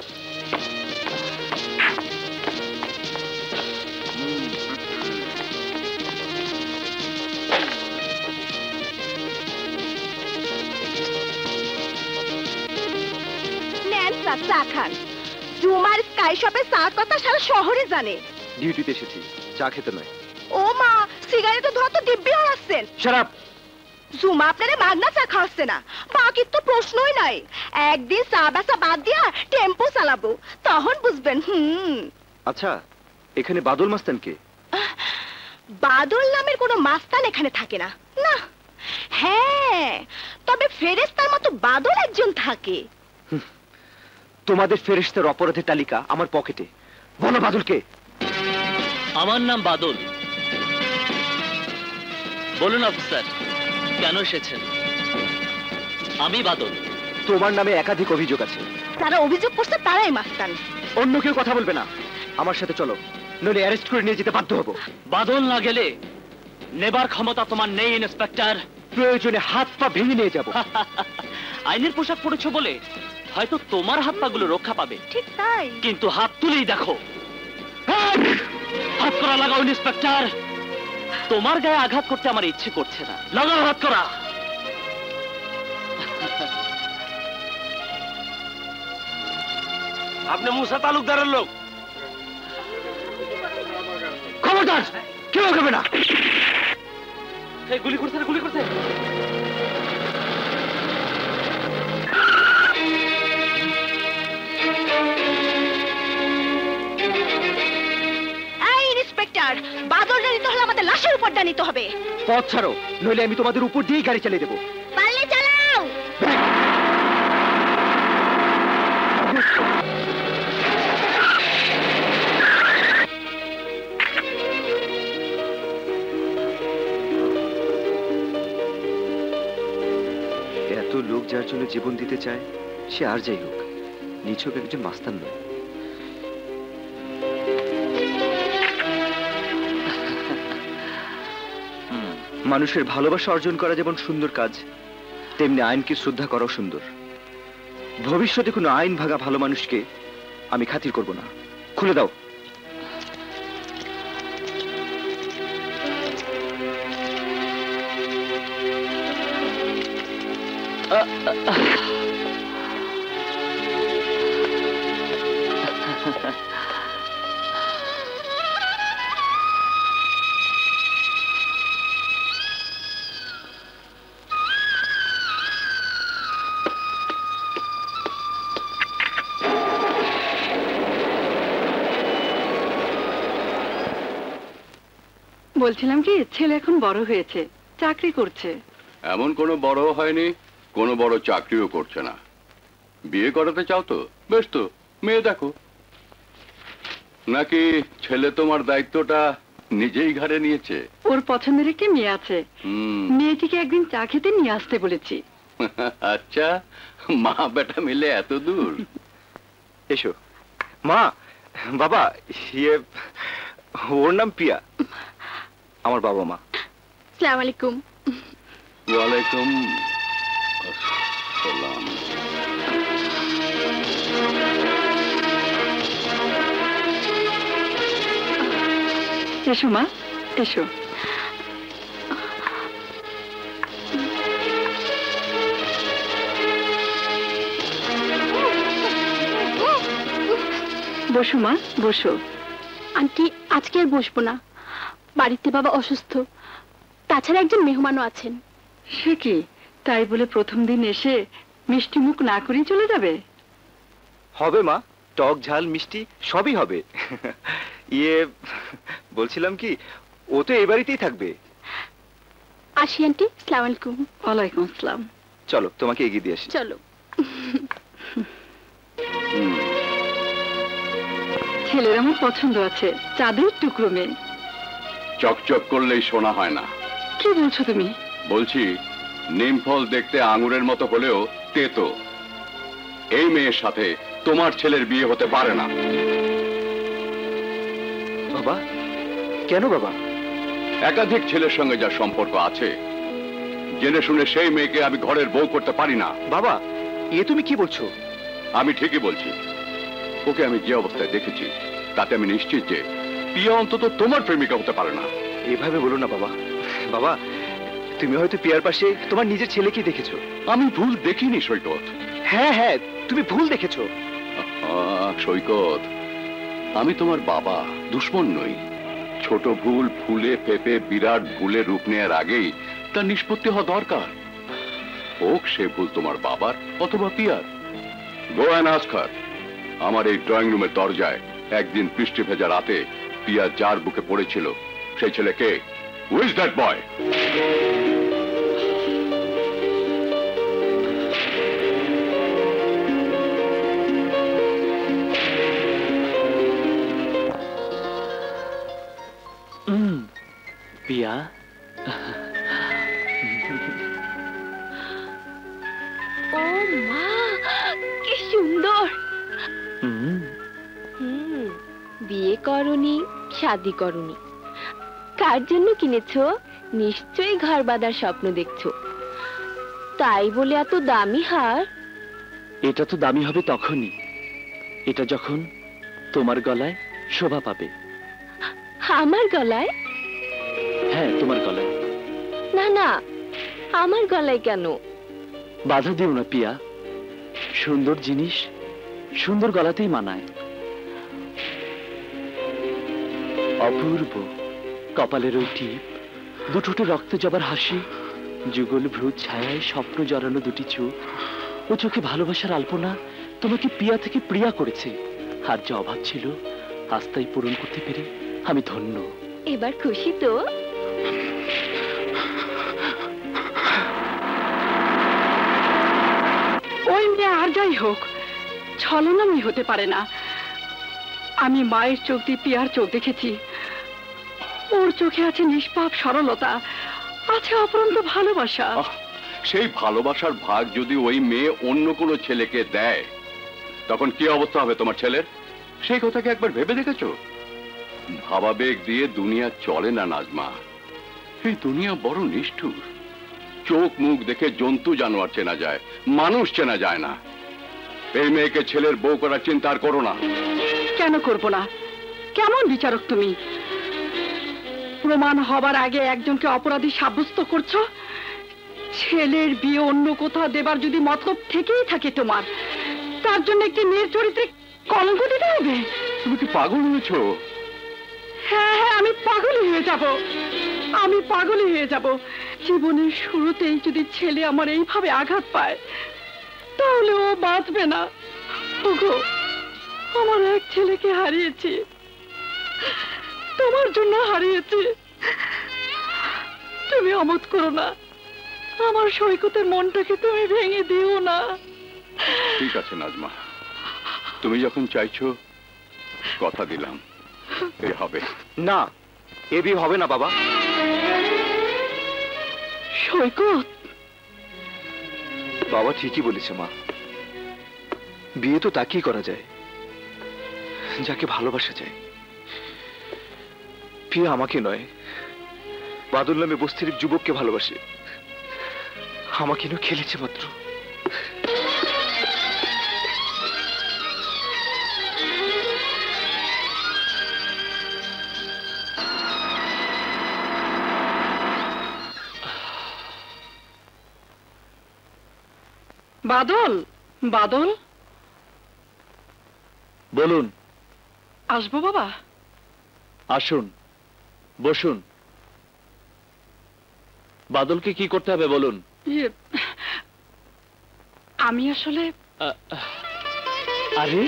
চা খান। জুমার স্কাই শপে চা কথা সারা শহরে জানে। ডিউটিতে এসেছি, চা খেতে নয়। ও মা, সিগারেটের ধোয়া তো দিব্যি হারাচ্ছেন। Shut up. জুমা আপনারে মাগনা চা খাওয়াচ্ছে না, বাকি তো প্রশ্নই নাই। একদিন চা বেচা বাদ দিয়া টেম্পো চালাবো, তখন বুঝবেন। আচ্ছা, এখানে বাদল মাস্তান কে? বাদল নামের কোনো মাস্তান এখানে থাকে না। না, হ্যাঁ, তবে ফেরেশতার মতো বাদল একজন থাকে। তোমাদের ফেরেশতার অপরাধের তালিকা আমার পকেটে। বলো বাদল কে? আমার নাম বাদল। বলুন অফিসার, কেন এসেছেন? আমি বাদল। তোমার নামে একাধিক অভিযোগ আছে। তারা অভিযোগ করছে তারাই মাস্তান। অন্য কেউ কথা বলবে না। আমার সাথে চলো, নইলে অ্যারেস্ট করে নিয়ে যেতে বাধ্য হব। বাদল না গেলে নেবার ক্ষমতা তোমার নেই ইন্সপেক্টর। প্রয়োজনে হাত পা ভেঙে নিয়ে যাব। আইনের পোশাক পরেছো বলে হয়তো তোমার হাত পা গুলো রক্ষা পাবে। ঠিক তাই, কিন্তু হাত তুলেই দেখো। হাত করা লাগাও ইন্সপেক্টর। তোমার গায়ে আঘাত করতে আমার ইচ্ছে করছে না। লাগাও হাত করা। আপনি মুসা তালুকদারের লোক? খবরদার, কেউ আগাবে না। গুলি করছে, গুলি করছে। বাদলটা নিতে হলে আমাদের লাশের উপর নিতে হবে। পথ ছাড়ো, নইলে আমি তোমাদের উপর দিয়ে গাড়ি চালিয়ে দেবো। পারলে চালাও। এত লোক যার জন্য জীবন দিতে চায়, সে আর যাই হোক, নিছক একজন মাস্তান নয়। মানুষের ভালোবাসা অর্জন করা যেমন সুন্দর কাজ, তেমনি আইনকে শ্রদ্ধা করাও সুন্দর। ভবিষ্যতে কোনো আইন ভাঙা ভালো মানুষকে আমি খাতির করব না। খুলে দাও। বলছিলাম কি, ছেলে এখন বড় হয়েছে, চাকরি করছে। এমন কোনো বড় হয়নি, কোনো বড় চাকরিও করছে না। বিয়ে করাতে চাও তো? বেশ তো, মেয়ে দেখো। নাকি ছেলে তোমার দায়িত্বটা নিজেই ঘাড়ে নিয়েছে? ওর পছন্দের একটি মেয়ে আছে, মেয়েটিকে একদিন চা খেতে নিয়ে আসতে বলেছি। আচ্ছা, মা বেটা মিলে এত দূর? এসো। মা, বাবা, ওর নাম পিয়া, আমার বাবা মা। আসসালামু আলাইকুম। ওয়ালাইকুম আসসালাম। এসো মা, এসো। বসো মা, বসো। আন্টি, আজকে আর বসবো না, বাড়িতে বাবা অসুস্থ, তাছাড়া একজন মেহমানও আছেন। সে কি, তাই বলে প্রথম দিন এসে মিষ্টি মুখ না করেই চলে যাবে? হবে মা, টক ঝাল মিষ্টি সবই হবে। ইয়ে বলছিলাম কি, ও তো এই বাড়িতেই থাকবে। আসি আন্টি, আসসালামু আলাইকুম। ওয়ালাইকুম আসসালাম। চলো তোমাকে এগিয়ে দিয়ে আসি। চলো। ছেলের আমার পছন্দ আছে, চাঁদের টুকরো মেয়ে। চকচক করলেই শোনা হয় না। কি বলছো তুমি? বলছি নিম ফল দেখতে আঙুরের মতো হলেও তেতো। এই মেয়ের সাথে তোমার ছেলের বিয়ে হতে পারে না। বাবা, কেন বাবা? একাধিক ছেলের সঙ্গে যা সম্পর্ক আছে, জেনে শুনে সেই মেয়েকে আমি ঘরের বউ করতে পারি না। বাবা, এ তুমি কি বলছো? আমি ঠিকই বলছি। ওকে আমি যে অবস্থায় দেখেছি তাতে আমি নিশ্চিত যে পিয়া অন্তত তোমার প্রেমিকা হতে পারে না। এভাবে বলো না বাবা। বাবা, তুমি হয়তো পিয়ার পাশে তোমার নিজের ছেলেকে দেখেছো। আমি ভুল দেখিনি সৈকত। হ্যাঁ হ্যাঁ, তুমি ভুল দেখেছো। সৈকত, আমি তোমার বাবা, দুশ্মন নই। ছোট ভুল ফুলে ফেপে বিরাট ভুলে রূপ নেওয়ার আগেই তার নিষ্পত্তি হওয়া দরকার। হোক সে ভুল তোমার বাবার অথবা পিয়ার। Go and ask her. আমার এই ড্রয়িং রুমের দরজায় একদিন বৃষ্টি ভেজা রাতে পিয়া যার বুকে পড়েছিল, সেই ছেলে কে? Who is that boy? পিয়া, ও মা, কি সুন্দর। বিয়ে করনি, শাদি করনি, কার জন্য কিনেছো? নিশ্চয়ই ঘর বাঁধার স্বপ্ন দেখছো, তাই বলে এত দামি হার? এটা তো দামি হবে তখনই, এটা যখন তোমার গলায় শোভা পাবে। আমার গলায়? হ্যাঁ, তোমার গলায়। না না, আমার গলায় কেন? বাধা দিও না পিয়া, সুন্দর জিনিস সুন্দর গলাতেই মানায়। অপূর্ব কপালের ওই টিপ, দুঠোঁটে রক্ত জবার হাসি, যুগল ভ্রুত ছায়ায় স্বপ্ন জড়ানো দুটি চোখ, ও চোখে ভালোবাসার আলপনা তোমাকে পিয়া থেকে প্রিয়া করেছে। আর যে অভাব ছিল আজ তাই পূরণ করতে পেরে আমি ধন্য। এবার খুশি তো? ওই মেয়ে আর যাই হোক ছলনাময়ী হতে পারে না। আমি মায়ের চোখ দিয়ে পিয়ার চোখ দেখেছি। ওর চোখে আছে নিষ্পাপ সরলতা, আছে অপরন্ত ভালোবাসা। সেই ভালোবাসার ভাগ যদি ওই মেয়ে অন্য কোনো ছেলেকে দেয়, তখন কি অবস্থা হবে তোমার ছেলের? সেই কথাকে একবার ভেবে দেখেছো? ভাবাবেগ দিয়ে দুনিয়া চলে না নাজমা। এই দুনিয়া বড় নিষ্ঠুর। চোখ মুখ দেখে জন্তু জানোয়ার চেনা যায়, মানুষ চেনা যায় না। এই মেয়েকে ছেলের বউ করার চিন্তা আর করো না। কেন করব না? কেমন বিচারক তুমি? প্রমাণ হবার আগে একজনকে অপরাধী সাব্যস্ত করছো। ছেলের বিয়ে অন্য কোথাও দেবার যদি মতলব থেকেই থাকে তোমার, তার জন্য একটি মেয়ের চরিত্রে কলঙ্ক দিতে হবে? তুমি কি পাগল হয়েছ? হ্যাঁ হ্যাঁ, আমি পাগলই হয়ে যাব, আমি পাগলই হয়ে যাব। জীবনের শুরুতেই যদি ছেলে আমার এইভাবে আঘাত পায়, তাহলে ও বাঁচবে না। ওগো, আমার এক ছেলেকে হারিয়েছি, তোমার জন্য হারিয়েছি। তুমি অমত করো না, আমার সৈকতের মনটাকে তুমি ভেঙে দিও না। ঠিক আছে নাজমা, তুমি যখন চাইছো, কথা দিলাম এ হবে। না, এ বিয়ে হবে না বাবা। সৈকত, বাবা ঠিকই বলেছে মা। বিয়ে তো তাকেই করা যায় যাকে ভালোবাসা যায়। পিয়া আমাকে নয়, বাদল নামে বস্তির যুবককে ভালোবাসে। আমাকে নিয়ে খেলেছে মাত্র। বাদল, বাদল, বলুন। আসবো বাবা? আসুন, বসুন। বাদলকে কি করতে হবে বলুন। আমি আসলে আরে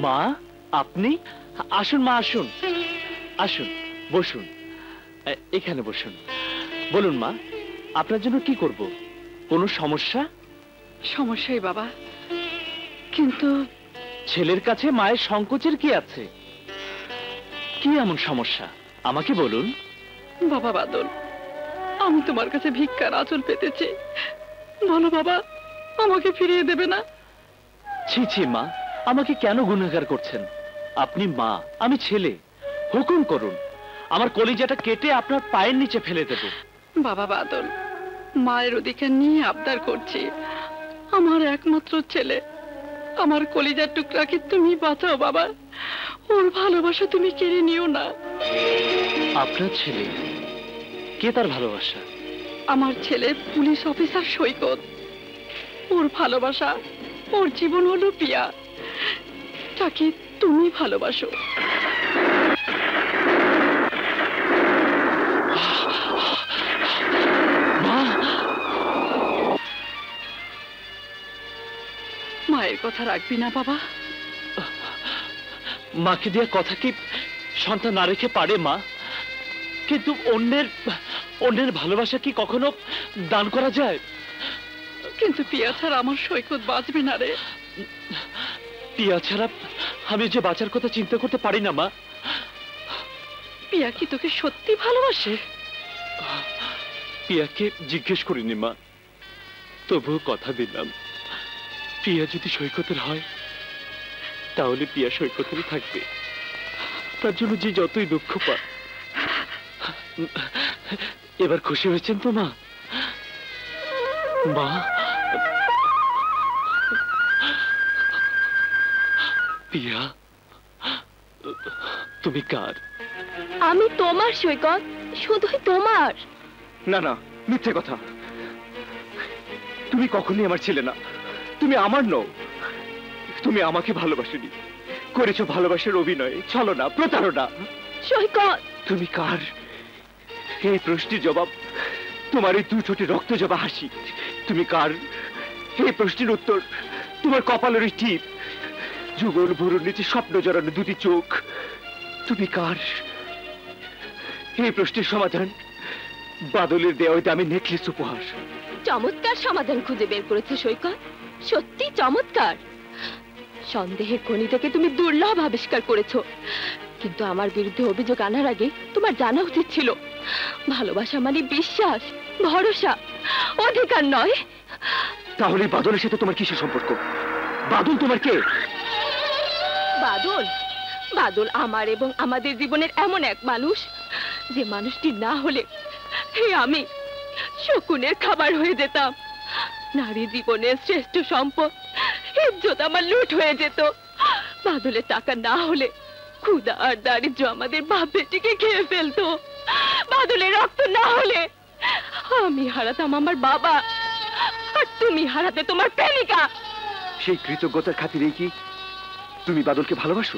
মা, আপনি আসুন মা, আসুন আসুন, বসুন, এখানে বসুন। বলুন মা, আপনার জন্য কি করব? কোনো সমস্যা? সমস্যাই বাবা, কিন্তু ছেলের কাছে মায়ের সংকোচের কি আছে? কি এমন সমস্যা আমাকে বলুন। বাবা বাদল, আমি তোমার কাছে ভিক্ষার আঁচল পেতেছি, বলো বাবা, আমাকে ফিরিয়ে দেবে না? ছি ছি মা, আমাকে কেন গুনাহগার করছেন? আপনি মা, আমি ছেলে, হুকুম করুন, আমার কলিজাটা কেটে আপনার পায়ের নিচে ফেলে দেব। বাবা বাদল, মায়ের অধিকার নিয়ে আবদার করছি, আমার একমাত্র ছেলে, আমার কলিজার টুকরাকে তুমি বাঁচাও বাবা, ওর ভালোবাসা তুমি কেড়ে নিও না। আপনার ছেলে? কে তার ভালোবাসা? আমার ছেলে পুলিশ অফিসার সৈকত, ওর ভালোবাসা, ওর জীবন হলো পিয়া, তাকে তুমি ভালোবাসো। মায়ের কথা রাখবি না বাবা? মাকে দেওয়া কথা কি সন্তান না রেখে পারে মা? কিন্তু অন্যের ভালোবাসা কি কখনো দান করা যায়? কিন্তু পিয়া ছাড়া আমার সৈকত বাঁচবে না রে। পিয়া ছাড়া আমি যে বাঁচার কথা চিন্তা করতে পারি না মা। পিয়া কি তোকে সত্যি ভালোবাসে? পিয়াকে জিজ্ঞেস করিনি মা, তবুও কথা দিলাম, পিয়া যদি সৈকতের হয় তাহলে পিয়া সৈকতেরই থাকবে, তার জন্য যে যতই দুঃখ পা। এবার খুশি হয়েছেন তো মা? মা, পিয়া তুমি কার? আমি তোমার সৈকত, শুধুই তোমার। না না, মিথ্যে কথা, তুমি কখনোই আমার ছিলে না, তুমি আমার নও। তুমি আমাকে ভালোবাসোনি, করেছো ভালোবাসার অভিনয়, ছলনা, প্রতারণা। সৈকত তুমি কার? এই প্রশ্নের জবাব তোমার এই দু ঠোঁটে রক্ত জবা হাসি। তুমি কার? এই প্রশ্নের উত্তর তোমার কপালের টিপ, যুগল ভরুর নিচে স্বপ্ন জড়ানো দুটি চোখ। তুমি কার? এই প্রশ্নের সমাধান বাদলের দেওয়া দামি নেকলেস উপহার। চমৎকার সমাধান খুঁজে বের করেছে সৈকত, সত্যি চমৎকার। সন্দেহের খনি থেকে তুমি দুর্লভ আবিষ্কার করেছো, কিন্তু আমার বিরুদ্ধে অভিযোগ আনার আগে তোমার জানা উচিত ছিল ভালোবাসা মানে বিশ্বাস, ভরসা, অধিকার নয়। তাহলে বাদলের সাথে তোমার কিসের সম্পর্ক? বাদল তোমার কে? বাদল? বাদল আমার এবং আমাদের জীবনের এমন এক মানুষ, যে মানুষটি না হলে আমি শকুনের খাবার হয়ে যেতাম। নারী জীবনের শ্রেষ্ঠ সম্পদ, ইজ্জত আমার লুট হয়ে যেত। বাদলের টাকা না হলে ক্ষুধা আর দারিদ্র আমাদের বাপ বেটিকে খেয়ে ফেলতো। বাদলের রক্ত না হলে আমি হারাতাম আমার বাবা, আর তুমি হারাতে তোমার প্রেমিকা। সেই কৃতজ্ঞতার খাতিরেই কি তুমি বাদলকে ভালোবাসো?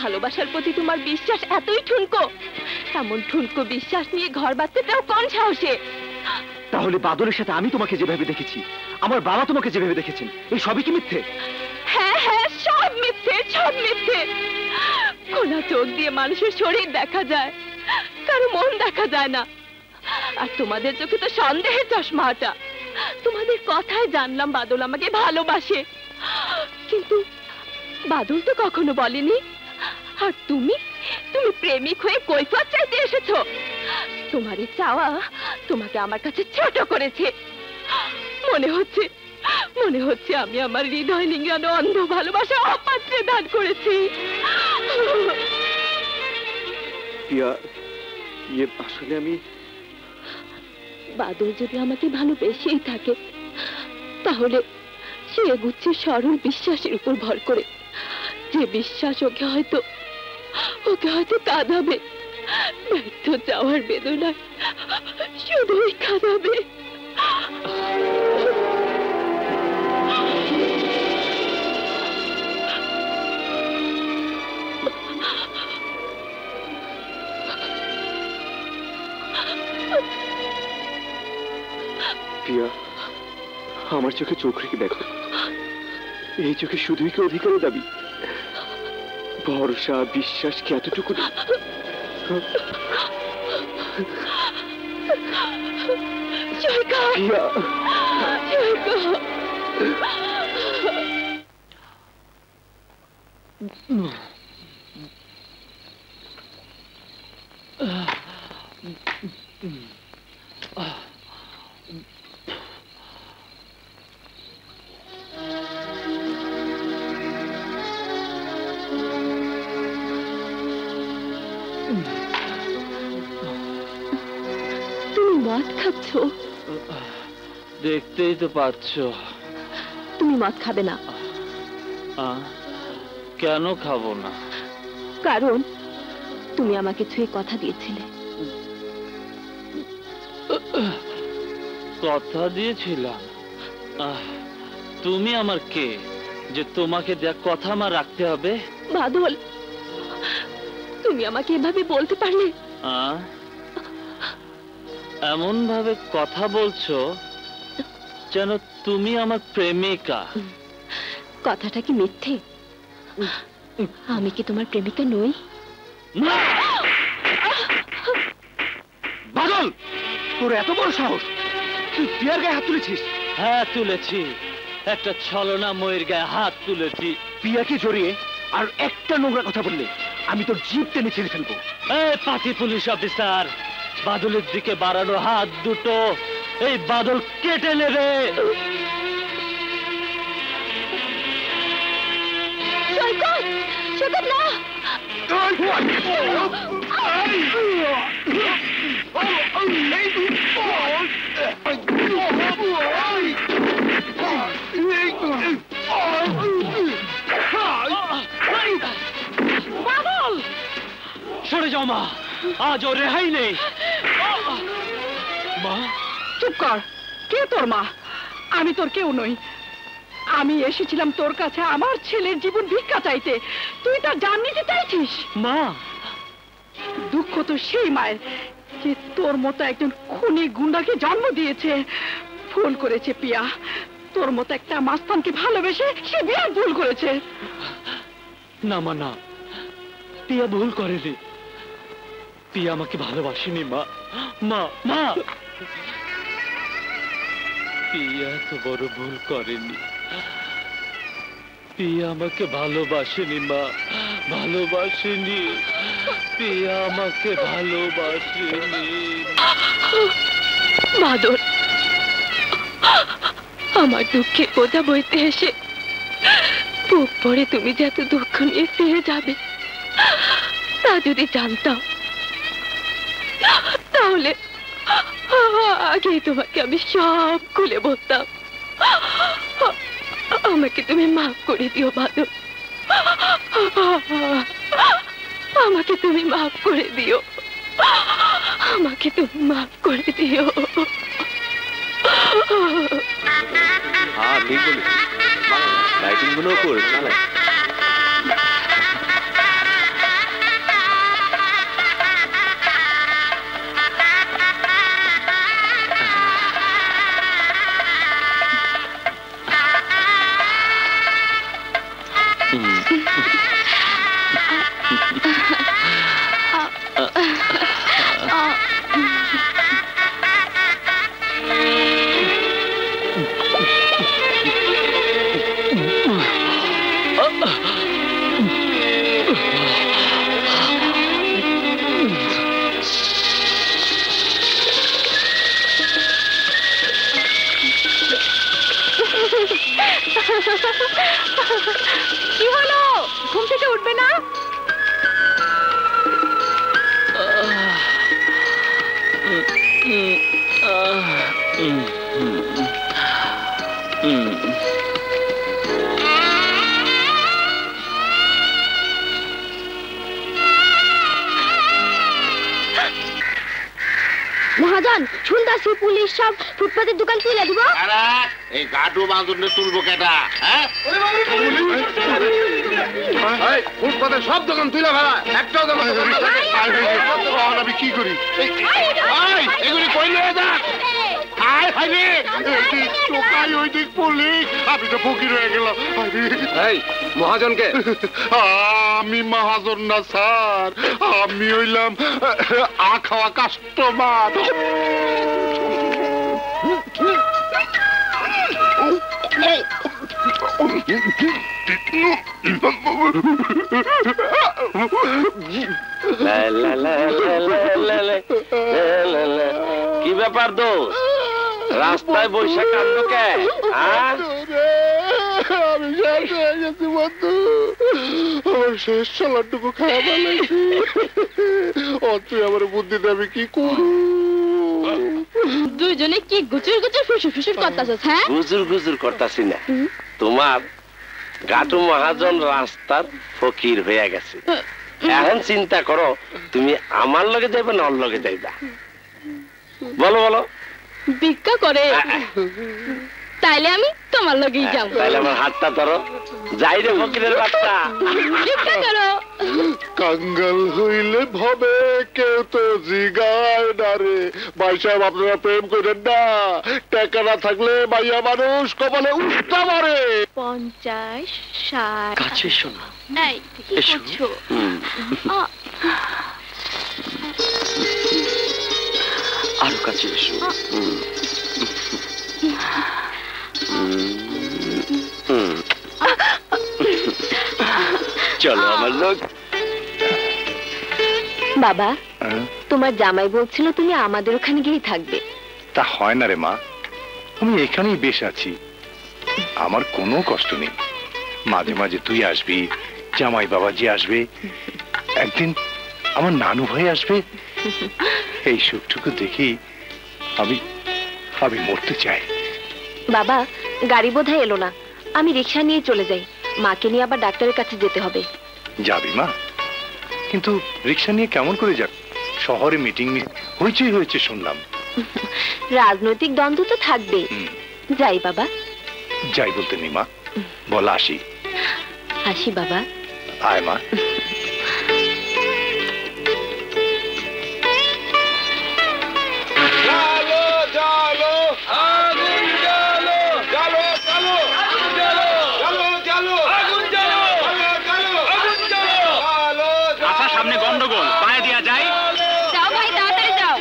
ভালোবাসার প্রতি তোমার বিশ্বাস এতই ঠুনকো, এমন ঠুনকো বিশ্বাস নিয়ে ঘর বাঁধতে চাও কোন সাহসে? তাহলে বাদলের সাথে আমি তোমাকে যেভাবে দেখেছি, আমার বাবা তোমাকে যেভাবে দেখেছেন, এই সবই কি মিথ্যে? হ্যাঁ হ্যাঁ, সব মিথ্যে, সব মিথ্যে। খোলা চোখ দিয়ে মানুষের শরীর দেখা যায়, কারো মন দেখা যায় না। আর তোমাদের চোখে তো সন্দেহের চশমাটা। তোমাদের কথায় জানলাম বাদল আমাকে ভালোবাসে, কিন্তু বাদল তো কখনো বলেনি। আর তুমি প্রেমিক হয়ে কৈফিয়ত চাইতে এসেছো। তোমার এই চাওয়া তোমাকে আমার কাছে ছোট করেছে। মনে হচ্ছে আমি আমার হৃদয় নিংড়ানো অন্ধ ভালোবাসা অপাত্রে দান করেছি। আসলে আমি বাদল যদি আমাকে ভালোবেসেই থাকে, তাহলে সে এগুচ্ছে সরল বিশ্বাসের উপর ভর করে, যে বিশ্বাস ওকে হয়তো কাঁদাবে, ব্যর্থ চাওয়ার বেদনায় শুধুই কাঁদাবে। প্রিয়া, আমার চোখে চোখ রেখে দেখো, এই চোখে শুধুই কি অধিকারের দাবি? ভরসা বিশ্বাস কি এতটুকু নেই? প্রিয়া, তুমি মদ খাচ্ছ? দেখতেই তো পাচ্ছ। তুমি মদ খাবে না। কেন খাবো না? কারণ তুমি আমাকে ছুঁয়ে কথা দিয়েছিলে। কথা দিয়েছিলাম? তুমি আমার কে যে তোমাকে দেয়া কথা আমার রাখতে হবে? বাদল, তুমি আমাকে এভাবে বলতে পারলে? এমন ভাবে কথা বলছো যেন তুমি আমার প্রেমিকা। কথাটা কি মিথ্যে? আমি কি তোমার প্রেমিকা নই? বাদল, তোর এত বড় সাহস, তুই প্রিয়ার গায়ে হাত তুলেছিস? হ্যাঁ তুলেছি, একটা ছলনা ময়ের গায়ে হাত তুলেছি। প্রিয়াকে জড়িয়ে আর একটা নোংরা কথা বললে আমি তোর জিভ টেনে ছেড়ে ফেলবো। এই পাতি পুলিশ অফিসার, বাদলের দিকে বাড়ানো হাত দুটো এই বাদল কেটে নেবে। সরে যাও মা, আজ ও রেহাই নেই। মা চুপ কর। কে তোর মা? আমি তোর কেউ নই। আমি এসেছিলাম তোর কাছে আমার ছেলের জীবন ভিক্ষা চাইতে, তুই তার জান নিতে চাইছিস? মা, দুঃখ তো সেই মায়ের যে তোর মতো একজন খুনি গুন্ডাকে জন্ম দিয়েছে। ভুল করেছে পিয়া, তোর মতো একটা মাস্তানকে ভালোবেসে সে বিরাট ভুল করেছে। না মা না, পিয়া ভুল করেনি। পিয়া আমাকে ভালোবাসেনি মা। মা মা, পিয়া তো বড় ভুল করেনি। পিয়া আমাকে ভালোবাসেনি মা, ভালোবাসেনি। পিয়া আমাকে ভালোবাসেনি। বাদল, আমার দুঃখে বোঝা বইতে এসে বুক ভরে তুমি যে এত দুঃখ নিয়ে ফিরে যাবে তা যদি জানতাম তাহলে আগেই তোমাকে আমি সব খুলে বলতাম। আমাকে তুমি মাফ করে দিও বাদল, আমাকে তুমি মাফ করে দিও, আমাকে তুমি মাফ করে দিও। হ্যাঁ ঠিক বলেছিস, লাইটিং গুলো কর চালাই। কি হলো, ঘুম থেকে উঠবে না? মহাজন, শুনতাছি পুলিশ সব ফুটপাতের দোকান তুলে দিব। এই গাডু বাঁধনে তুলবো কেটা? ফুটপাতের সব দোকান তুলে ফেলা, একটাও দোকান আমি কি করি? এগুলি কই নিয়ে যাক? হাই হাই রে এদিক টোকাই ওই দিক পুলিশ আমি তো ফকির হয়ে গেলাম এই মহাজনকে আমি মহাজন না স্যার আমি হইলাম খাওয়া কাস্টমার কি ব্যাপার দোষ রাস্তায় বৈশাখ কান্দ কে আমি শেষ হয়ে গেছি বন্ধু আমার শেষ চলাটুকু খাওয়া ভালাইছি ও তুই আমার বুদ্ধি দেবে কি করু দুইজনে কি গুচুর গুচুর ফুসুর ফুসুর করতাছস হ্যাঁ গুজুর গুজুর করতাছি না তোমার গাটু মহাজন রাস্তার ফকির হয়ে গেছে এখন চিন্তা করো তুমি আমার লগে যাইবা না ওর লগে যাইবা বলো বলো ভিক্ষা করে তাইলে আমি তোমার লগেই যাব তাইলে আমার হাতটা ধরো যাই রে ফকিরের বাচ্চা ভিক্ষা করো কাঙ্গাল হইলে ভবে কেউ তো জিগায় না রে ভাই সাহেব আপনারা প্রেম করেন না টাকা না থাকলে ভাইয়া মানুষ কপালে উঠতে পারে 50 60 কাছে শোনা এই কি করছো আরো কাছে এসো চলো আমার লোক বাবা তোমার জামাই বলছিল তুমি আমাদের ওখানে গিয়েই থাকবে তা হয় না রে মা আমি এখানেই বেশ আছি আমার কোনো কষ্ট নেই মাঝে মাঝে তুই আসবি জামাই বাবাজি আসবে একদিন আমার নানু ভাই আসবে এই সুখটুকু দেখি আমি আমি মরতে চাই বাবা গাড়ি বোধহয় এলো না আমি রিকশা নিয়ে চলে যাই মাকে নিয়ে আবার ডাক্তারের কাছে যেতে হবে যাবি মা কিন্তু রিকশা নিয়ে কেমন করে যাক শহরে মিটিং হইচই হয়েছে শুনলাম রাজনৈতিক দ্বন্দ্ব তো থাকবে যাই বাবা যাই বলতে নি মা বল আসি আসি বাবা আয় মা সামনে গন্ডগোল পায়ে দেওয়া যায় যাও ভাই তাড়াতাড়ি যাও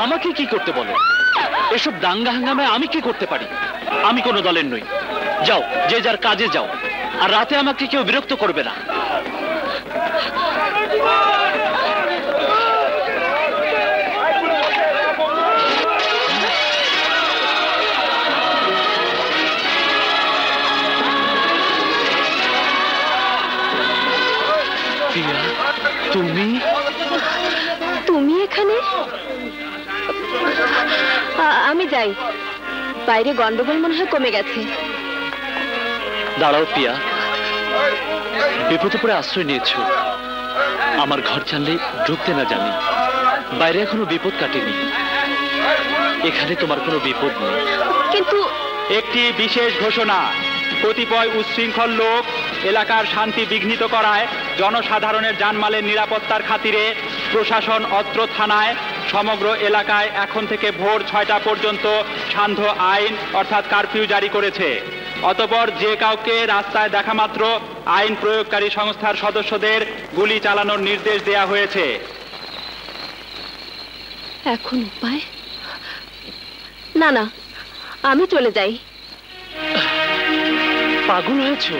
আমাকে কি করতে বলো এসব দাঙ্গা হাঙ্গামায় আমি কি করতে পারি আমি কোনো দলের নই যাও যে যার কাজে যাও আর রাতে আমাকে কেউ বিরক্ত করবে না তুমি তুমি এখানে আমি যাই বাইরে গন্ডগোল মনে হয় কমে গেছে দাঁড়াও পিয়া বিপদে পড়ে আশ্রয় নিয়েছো আমার ঘর জানলে ঢুকতে না জানি বাইরে এখনো বিপদ কাটেনি এখানে তোমার কোনো বিপদ নেই কিন্তু একটি বিশেষ ঘোষণা কতিপয় উচ্ছৃঙ্খল লোক এলাকার শান্তি বিঘ্নিত করায় জনসাধারণের জানমালের নিরাপত্তার খাতিরে প্রশাসন অত্র থানায় সমগ্র এলাকায় এখন থেকে ভোর 6টা পর্যন্ত সান্ধ্য আইন অর্থাৎ কারফিউ জারি করেছে অতঃপর যে কাউকে রাস্তায় দেখা মাত্র আইন প্রয়োগকারী সংস্থার সদস্যদের গুলি চালানোর নির্দেশ দেয়া হয়েছে এখন উপায় না না আমি চলে যাই পাগল হয়েছো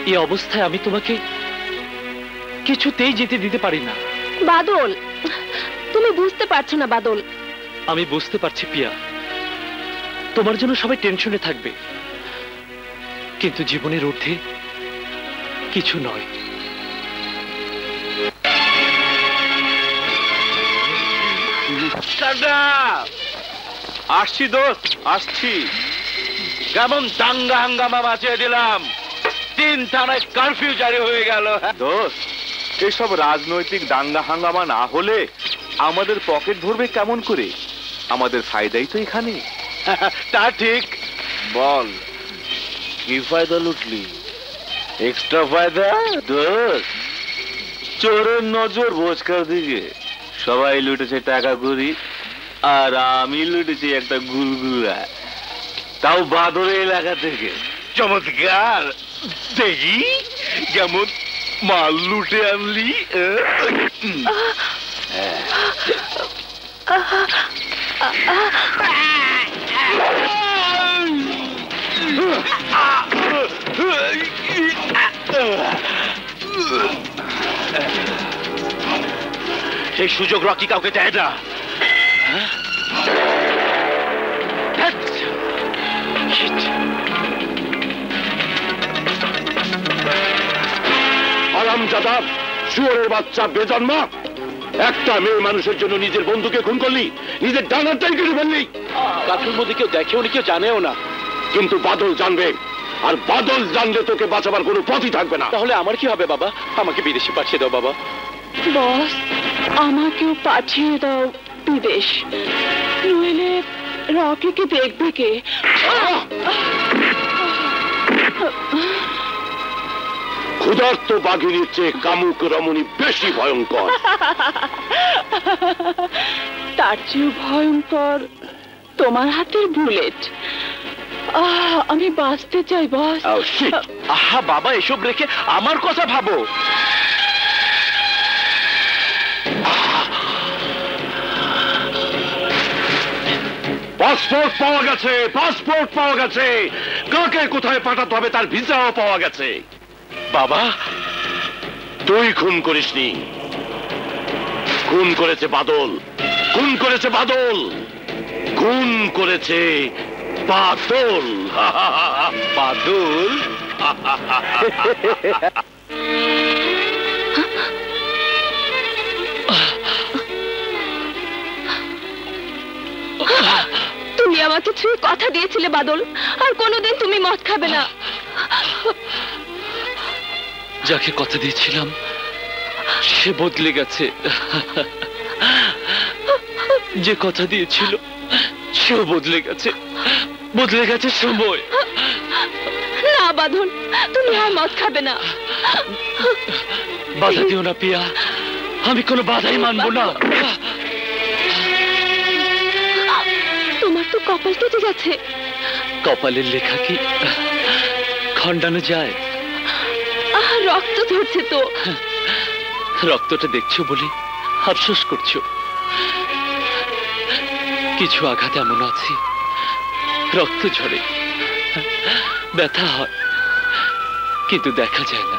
এই অবস্থায় আমি তোমাকে কিছুতেই যেতে দিতে পারি না। বাদল, তুমি বুঝতে পারছো না বাদল। আমি বুঝতে পারছি পিয়া, তোমার জন্য সবাই টেনশনে থাকবে, কিন্তু জীবনের ঊর্ধ্বে কিছু নয়। আসছি দোস্ত, আসছি। কেমন দাঙ্গা হাঙ্গামা বাঁচিয়ে দিলাম, 3 থানায় কারফিউ জারি হয়ে গেল। দোস্ত, এসব রাজনৈতিক দাঙ্গা হাঙ্গামা না হলে আমাদের পকেট ভরবে কেমন করে? আমাদের ফায়দাই তো এখানে। তা ঠিক। বল, কি ফায়দা লুটলি? এক্সট্রা ফায়দা? দোস্ত, চোরের নজর বোঝকার দিকে। সবাই লুটেছে টাকা করি, আর আমি লুটেছি একটা গুলগুলা, তাও বাদরের এলাকা থেকে। চমৎকার। দেখি কেমন মাল লুটে আনলি। সেই সুযোগ রকি কাউকে দেয় না। হারামজাদা, শুয়োরের বাচ্চা বেজন্মা, একটা মেয়ে মানুষের জন্য নিজের বন্ধুকে খুন করলি, নিজের ডানারটাই কেটে ফেললি। কাকুর মধ্যে কেউ দেখেও নি, কেউ জানেও না, কিন্তু বাদল জানবে, আর বাদল জানলে তোকে বাঁচাবার কোনো পথই থাকবে না। তাহলে আমার কি হবে বাবা? আমাকে বিদেশে পাঠিয়ে দাও বাবা। বস, আমাকেও পাঠিয়ে দাও বিদেশ, নইলে রকিকে দেখবে কে? ক্ষুধার্ত বাঘিনীর চেয়ে কামুক রমণী বেশি ভয়ঙ্কর। তার চেয়েও ভয়ঙ্কর তোমার হাতের বুলেট। আমি বাঁচতে চাই বস। আহা বাবা, এসব রেখে আমার কথা ভাবো। পাসপোর্ট পাওয়া গেছে, পাসপোর্ট পাওয়া গেছে, কাকে কোথায় পাঠাতে হবে তার ভিসাও পাওয়া গেছে। বাবা, তুই খুন করিসনি, খুন করেছে বাদল, খুন করেছে বাদল, খুন করেছে বাদল। বাদল? তুমি আমাকে ছুঁয়ে কথা দিয়েছিলে বাদল, আর কোনোদিন তুমি মদ খাবে না। যাকে কথা দিয়েছিলাম সে বদলে গেছে, যে কথা দিয়েছিল সেও বদলে গেছে, বদলে গেছে সময়। না বাদল, তুমি আর মদ খাবে না। বাধা দিও না পিয়া, আমি কোনো বাধাই মানবো না। তোমার তো কপাল কেটে গেছে। কপালের লেখা কি খণ্ডানো যায়? রক্ত ঝরছে তো। রক্তটা দেখছো বলে আফসোস করছো। কিছু আঘাত এমন আছে রক্ত ঝরে, ব্যথা হয়, কিন্তু দেখা যায় না।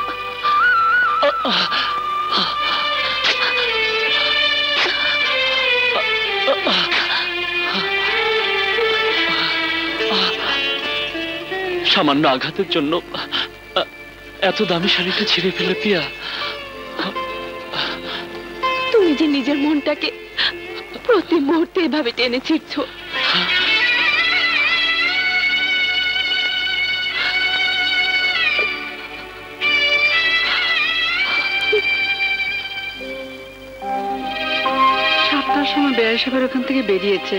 সামান্য আঘাতের জন্য এত দামি শাড়িটা ছিঁড়ে ফেলে পিয়া। তুমি যে নিজের মনটাকে প্রতি মুহূর্তে এভাবে টেনে ছিঁড়ছো। সাতটার সময় বেয়াই সাহেবের ওখান থেকে বেরিয়েছে,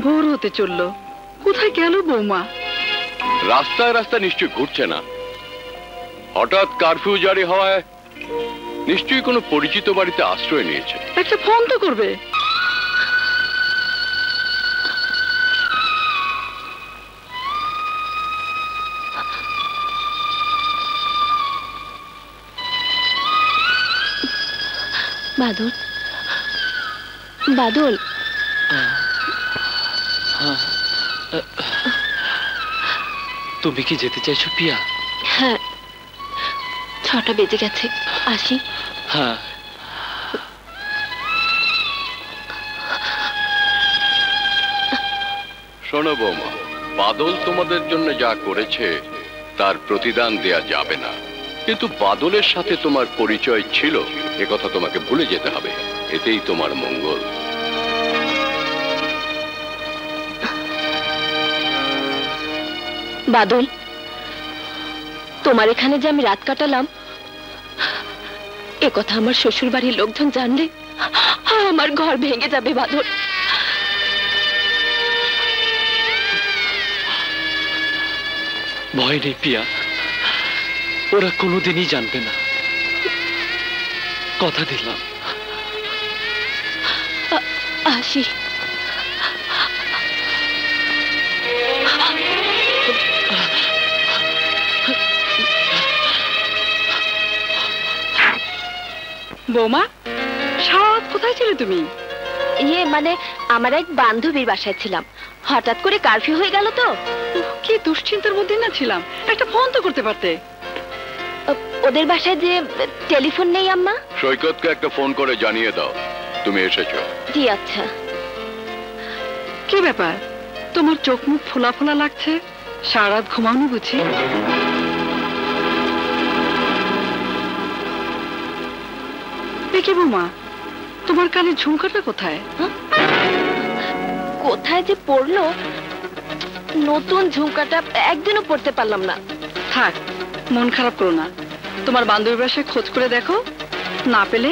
ভোর হতে চললো। কোথায় গেল বৌমা? রাস্তায় রাস্তায় নিশ্চয়ই ঘুরছে না। হঠাৎ কারফিউ জারি হওয়ায় নিশ্চয়ই কোনো পরিচিত বাড়িতে আশ্রয় নিয়েছে। একটা ফোন তো করবে। বাদল, বাদল, তুমি কি যেতে চাইছো পিয়া? হ্যাঁ, 6টা বেজে গেছে, আসি। হ্যাঁ, শোনো বৌমা, বাদল তোমাদের জন্য যা করেছে তার প্রতিদান দেয়া যাবে না, কিন্তু বাদলের সাথে তোমার পরিচয় ছিল এ কথা তোমাকে ভুলে যেতে হবে, এতেই তোমার মঙ্গল। বাদল, তোমার এখানে যে আমি রাত কাটালাম এ কথা আমার শ্বশুর বাড়ির লোকজন জানলে আমার ঘর ভেঙে যাবে। বাদল, ভয় নেই পিয়া, ওরা কোনোদিনই জানবে না, কথা দিলাম। আসি। বৌমা, সারাত কোথায় ছিলে তুমি? মানে আমার এক বান্ধবীর বাসায় ছিলাম, হঠাৎ করে কারফিউ হয়ে গেল তো। কি দুশ্চিন্তার মধ্যে না ছিলাম, একটা ফোন তো করতে পারতে। ওদের বাসায় যে টেলিফোন নেই আম্মা। সৈকতকে একটা ফোন করে জানিয়ে দাও তুমি এসেছো। জি আচ্ছা। কি ব্যাপার, তোমার চোখ মুখ ফোলা ফোলা লাগছে, সারাত ঘুমাওনি বুঝি? দেখি বৌমা, তোমার কানে ঝুমকাটা কোথায়? কোথায় যে পড়লো, নতুন ঝুমকাটা একদিনও পড়তে পারলাম না। থাক, মন খারাপ করো না, তোমার বান্ধবীর বাসায় খোঁজ করে দেখো, না পেলে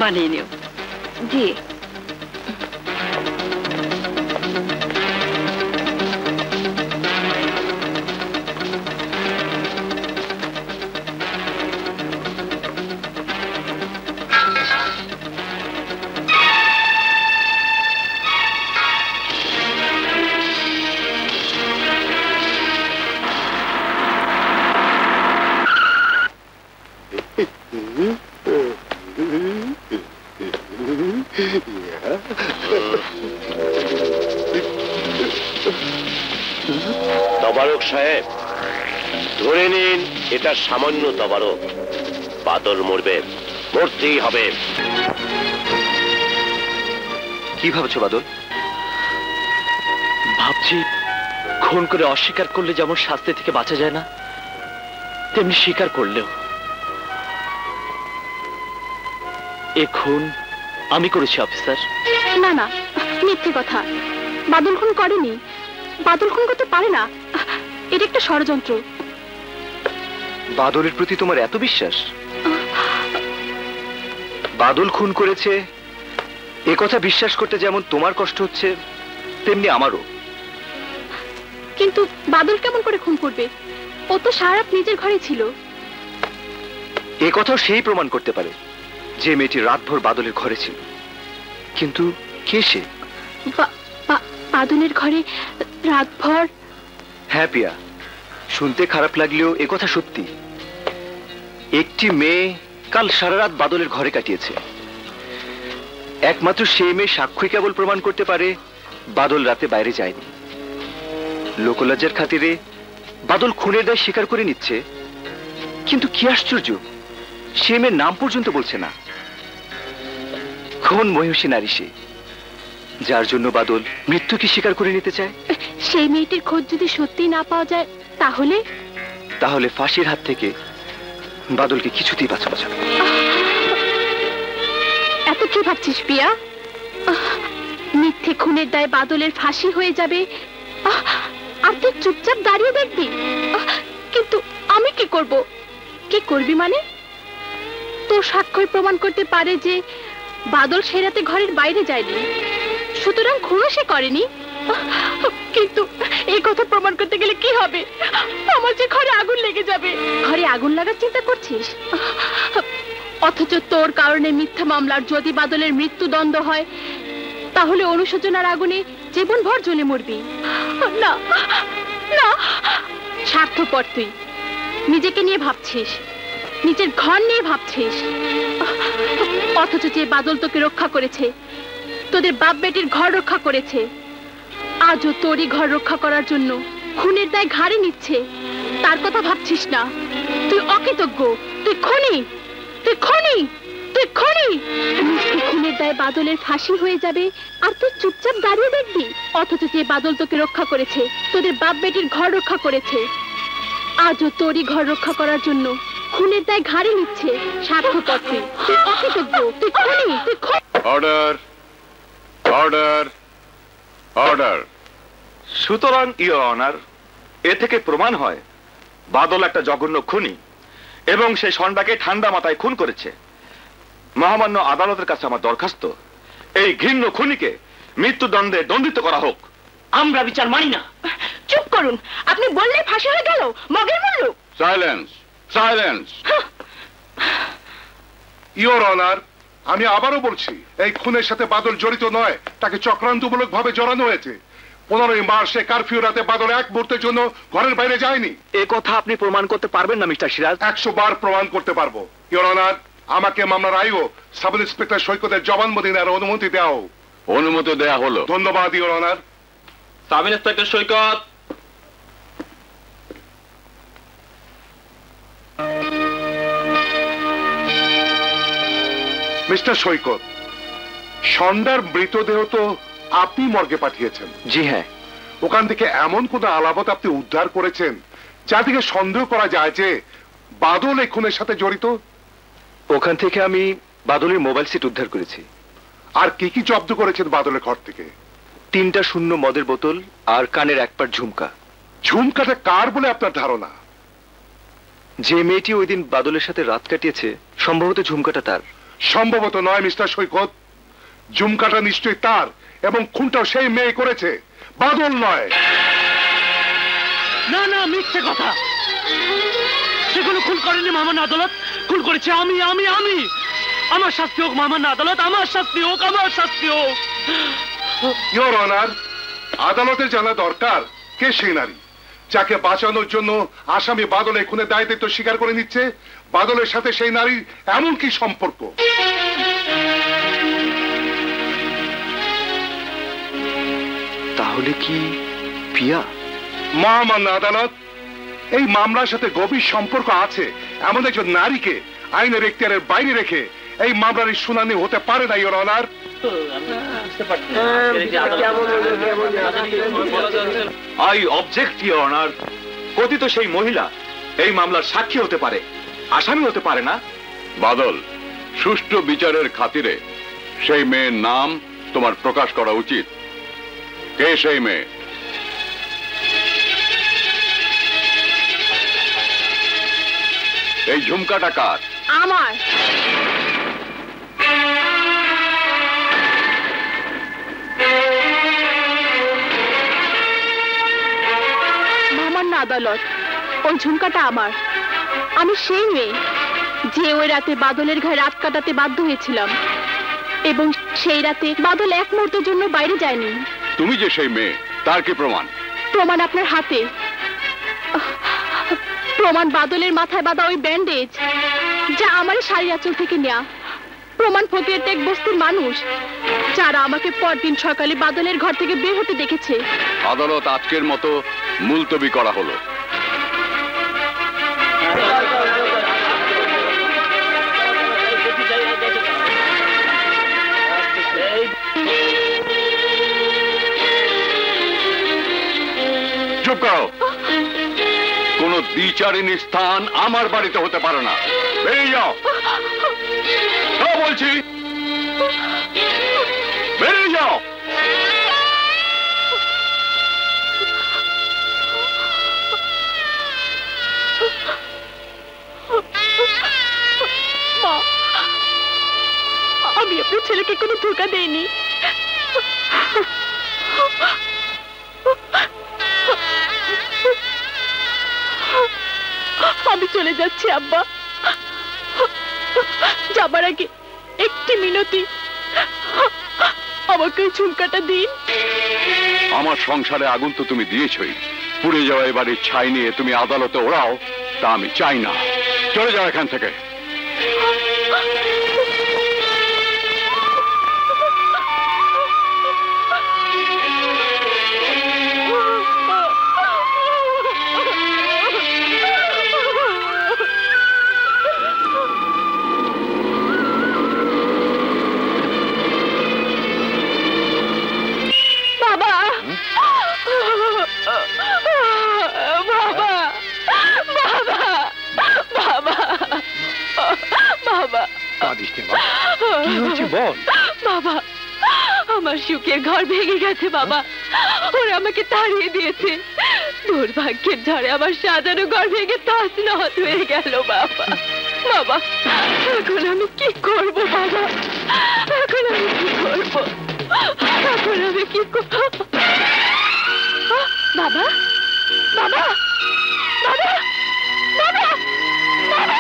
বানিয়ে নিও। জি। তবারক সাহেব, ধরে নিন এটা সামান্য তবারক। বাদল মরবে, মরতেই হবে। কি ভাবছো বাদল? ভাবছি খুন করে অস্বীকার করলে যেমন শাস্তি থেকে বাঁচা যায় না, তেমনি স্বীকার করলেও। এ খুন আমি করেছি অফিসার। না না, মিথ্যে কথা, বাদল খুন করেনি, বাদল খুন করতে পারে না, এটা একটা ষড়যন্ত্র। বাদলের প্রতি তোমার এত বিশ্বাস? বাদল খুন করেছে এ কথা বিশ্বাস করতে যেমন তোমার কষ্ট হচ্ছে, তেমনি আমারও। কিন্তু বাদল কেমন করে খুন করবে? ও তো সারা রাত নিজের ঘরে ছিল। এ কথাও সেই প্রমাণ করতে পারে যে মেয়েটি রাতভর বাদলের ঘরে ছিল। কিন্তু কে সে? বাদলের ঘরে রাতভর? হ্যাঁ পিয়া, শুনতে খারাপ লাগলেও এ কথা সত্যি। একটি মেয়ে কাল সারা রাত বাদলের ঘরে কাটিয়েছে। একমাত্র সেই মেয়ে সাক্ষ্যই কেবল প্রমাণ করতে পারে বাদল রাতে বাইরে যায়নি। লোকলজ্জার খাতিরে বাদল খুনের দায় স্বীকার করে নিচ্ছে, কিন্তু কি আশ্চর্য, সে মেয়ের নাম পর্যন্ত বলছে না। কোন মহিষী নারী সে, যার জন্য বাদল মৃত্যুকে স্বীকার করে নিতে চায়? সেই মেয়েটির খোঁজ যদি সত্যি না পাওয়া যায় তাহলে? তাহলে ফাঁসির হাত থেকে বাদলকে কিছুতেই বাঁচানো যাবে। এত কি ভাবছিস পিয়া? মিথ্যে খুনের দায়ে বাদলের ফাঁসি হয়ে যাবে আর তুই চুপচাপ দাঁড়িয়ে দেখবি? কিন্তু আমি কি করব? কি করবি মানে? তোর সাক্ষ্য প্রমাণ করতে পারে যে বাদল সে রাতে ঘরের বাইরে যায়নি, সুতরাং খুনও সে করেনি। কিন্তু এই কথা প্রমাণ করতে গেলে কি হবে? আমার যে ঘরে আগুন লেগে যাবে। ঘরে আগুন লাগার চিন্তা করছিস? অথচ তোর কারণে মিথ্যা মামলার যদি বাদলের মৃত্যুদণ্ড হয়, তাহলে অনুশোচনার আগুনে জীবনভর জ্বলে মরবি। না না, স্বার্থপর তুই। নিজেকে নিয়ে ভাবছিস, নিজের ঘর নিয়ে ভাবছিস, অথচ যে বাদল তোকে রক্ষা করেছে, তোদের বাপ বেটির ঘর রক্ষা করেছে, আজও তোরই ঘর রক্ষা করার জন্য খুনের দায় ঘাড়ে নিচ্ছে, তার কথা ভাবছিস না। তুই অকৃতজ্ঞ, তুই খুনি, তুই খুনি, তুই দায় বাদলের ফাঁসি হয়ে যাবে আর তুই চুপচাপ দাঁড়িয়ে দেখবি? অথচ যে বাদল তোকে রক্ষা করেছে, তোদের বাপ বেটির ঘর রক্ষা করেছে, আজও তোরই ঘর রক্ষা করার জন্য খুনের দায় ঘাড়ে নিচ্ছে। স্বার্থপর তুই, তুই অকৃতজ্ঞ, তুই খুনি, তুই অর্ডার অর্ডার অর্ডার। সুতরাং ইওর অনার, এ থেকে প্রমাণ হয় বাদল একটা জঘন্য খুনি এবং সে সন্ডাকে ঠান্ডা মাথায় খুন করেছে। মহামান্য আদালতের কাছে আমার দরখাস্ত, এই ঘৃণ্য খুনিকে মৃত্যুদণ্ডে দণ্ডিত করা হোক। আমরা বিচার মানি না। চুপ করুন, আপনি বললে ফাঁসি হয়ে গেল, মগের মূল্য। Silence, silence. ইওর অনার, আমি আবারও বলছি, এই খুনের সাথে বাদল জড়িত নয়, তাকে চক্রান্তমূলক ভাবে জড়ানো হয়েছে। 15 মার্চে কারফিউ রাতে বাদল এক মুহূর্তের জন্য ঘরের বাইরে যায়নি। এ কথা আপনি প্রমাণ করতে পারবেন না মিস্টার সিরাজ? 100 বার প্রমাণ করতে পারবো। ইওর অনার, আমাকে মামলার আইও সাব ইন্সপেক্টর সৈকতের জবানবন্দি নেওয়ার অনুমতি দাও। অনুমতি দেয়া হলো। ধন্যবাদ your honour. Sub inspector Saikat. Mister Saikat, সন্ধ্যার মৃতদেহ তো আপনি মর্গে পাঠিয়েছেন? জি হ্যাঁ। ওখান থেকে এমন কোন আলামত আপনি উদ্ধার করেছেন যা থেকে সন্দেহ করা যায় যে বাদল এই খুনের সাথে জড়িত? ওখান থেকে আমি বাদলের মোবাইল সেট উদ্ধার করেছি। আর কি কি জব্দ করেছেন বাদলের ঘর থেকে? 3টা শূন্য মদের বোতল আর কানের এক পাট ঝুমকা। ঝুমকাটা কার বলে আপনার ধারণা? যে মেয়েটি ওই দিন বাদলের সাথে রাত কাটিয়েছে, সম্ভবত ঝুমকাটা তার। সম্ভবত নয় মিস্টার সৈকত, ঝুমকাটা নিশ্চয়ই তার এবং খুনটাও সেই মেয়ে করেছে, বাদল নয়। না না, মিথ্যে কথা। সেগুলো খুন করেনি মহামান্য আদালত, খুন করেছে আমি আমি আমি। আমার শাস্তি হোক মহামান্য আদালত, আমার শাস্তি হোক, আমার শাস্তি হোক। ইওর অনার, আদালতের জানা দরকার কে সেই নারী যাকে বাঁচানোর জন্য আসামি বাদল এই খুনের দায় দায়িত্ব স্বীকার করে নিচ্ছে। বাদলের সাথে সেই নারীর এমন কি সম্পর্ক? তাহলে কি পিয়া? মহামান্য আদালত, এই মামলার সাথে গভীর সম্পর্ক আছে এমন একজন নারীকে আইনের এখতিয়ারের বাইরে রেখে এই মামলার শুনানি হতে পারে না your honour. I object your honour. কথিত সেই মহিলা এই মামলার সাক্ষী হতে পারে, আসামি হতে পারে না। বাদল, সুষ্ঠু বিচারের খাতিরে সেই মেয়ের নাম তোমার প্রকাশ করা উচিত। কে সেই মেয়ে? এই ঝুমকাটা কার? আমার। মহামান্য আদালত, ওই ঝুমকাটা আমার। আমি সেই মেয়ে যে ওই রাতে বাদলের ঘরে রাত কাটাতে বাধ্য হয়েছিলাম এবং সেই রাতে বাদল এক মুহূর্তের জন্য বাইরে যায়নি। তুমি যে সেই মেয়ে, তার কি প্রমাণ? প্রমাণ আপনার হাতে। প্রমাণ বাদলের মাথায় বাঁধা ওই ব্যান্ডেজ, যা আমার শাড়ির আঁচল থেকে নেয়া। প্রমাণ ফকির টেক বস্তির মানুষ যারা আমাকে পরদিন সকালে বাদলের ঘর থেকে বের হতে দেখেছে। আদালত আজকের মতো মুলতবি করা হলো। চুপ করো। কোন দ্বিচারিণী স্থান আমার বাড়িতে হতে পারে না। বেরিয়ে যাও বলছি, বেরিয়ে যাও। মা, আমি আপনার ছেলেকে কোনো ধোঁকা দেইনি। আমি চলে যাচ্ছি আব্বা। যাবার আগে একটি মিনতি, আমাকে ওই ঝুমকাটা দিন। আমার সংসারে আগুন তো তুমি দিয়েছই, পুড়ে যাওয়া এবারে ছাই নিয়ে তুমি আদালতে ওড়াও, তা আমি চাই না। চলে যাও এখান থেকে। কাঁদিস নে মা, কি হয়েছে বল। বাবা, আমার সুখের ঘর ভেঙে গেছে বাবা, ওরা আমাকে তাড়িয়ে দিয়েছে। দুর্ভাগ্যের ঝড়ে আমার সাজানো ঘর ভেঙে তছনছ হয়ে গেল বাবা। বাবা, এখন আমি কি করব বাবা? এখন আমি কি করব? এখন আমি কি করব? বাবা, বাবা, বাবা, বাবা, বাবা,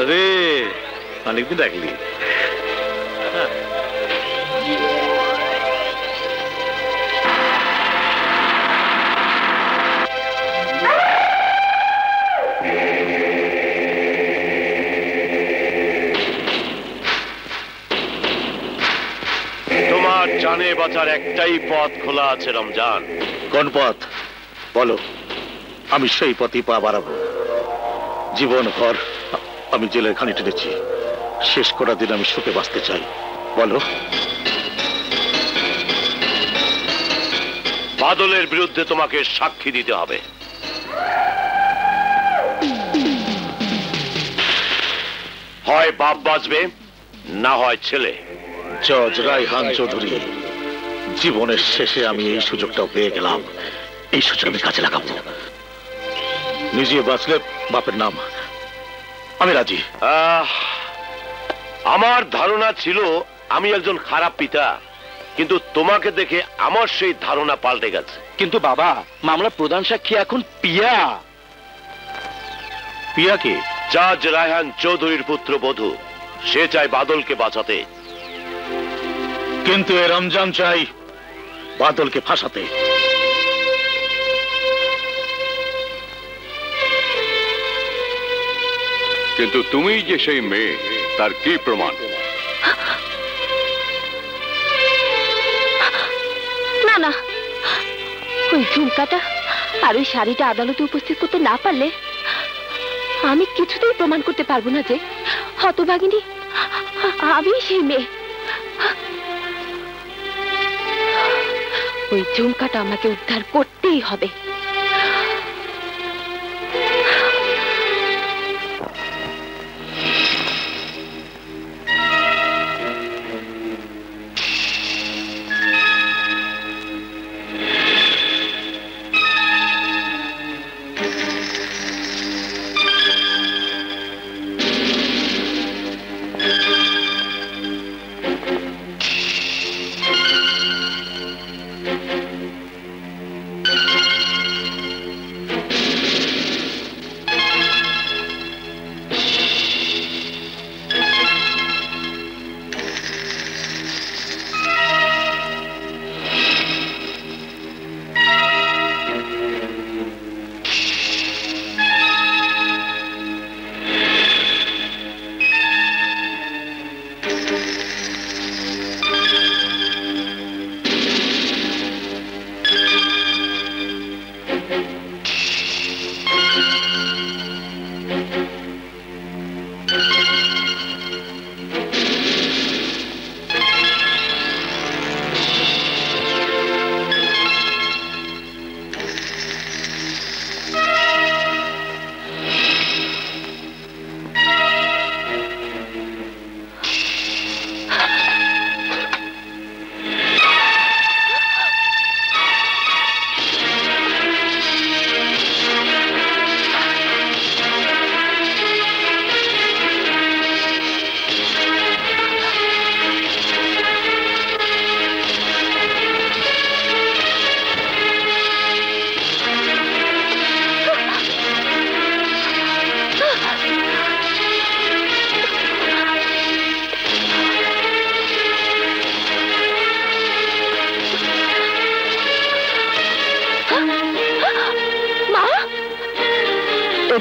রে অনেকদিন রাখলি। তোমার জানে বাঁচার একটাই পথ খোলা আছে রমজান। কোন পথ বলো, আমি সেই পথই পা বাড়াবো। জীবন ভর আমি জেলের খানি টেনেছি, শেষ করার দিন আমি সুখে বাঁচতে চাই। বলো। বাদলের বিরুদ্ধে তোমাকে সাক্ষী দিতে হবে। হয় বাপ বাঁচবে, না হয় ছেলে। জজ রায়হান চৌধুরী, জীবনের শেষে আমি এই সুযোগটাও পেয়ে গেলাম, এই সুযোগ আমি কাজে লাগাবো। নিজে বাঁচলে বাপের নাম, আমি রাজি। আমার ধারণা ছিল আমি একজন খারাপ পিতা, কিন্তু তোমাকে দেখে আমার সেই ধারণা পাল্টে গেছে। কিন্তু বাবা, মামলার প্রধান সাক্ষী এখন পিয়া। পিয়া কে? জাজ রায়হান চৌধুরীর পুত্রবধূ, সে চায় বাদলকে বাঁচাতে। কিন্তু এ রমজান চাই বাদলকে ফাঁসাতে। কিন্তু তুমি যে সেই মেয়ে, তার কি প্রমাণ? না না, ওই ঝুমকাটা আর ওই শাড়িটা আদালতে উপস্থিত করতে না পারলে আমি কিছুতেই প্রমাণ করতে পারবো না যে হতভাগিনী আমি সেই মেয়ে। ওই ঝুমকাটা আমাকে উদ্ধার করতেই হবে।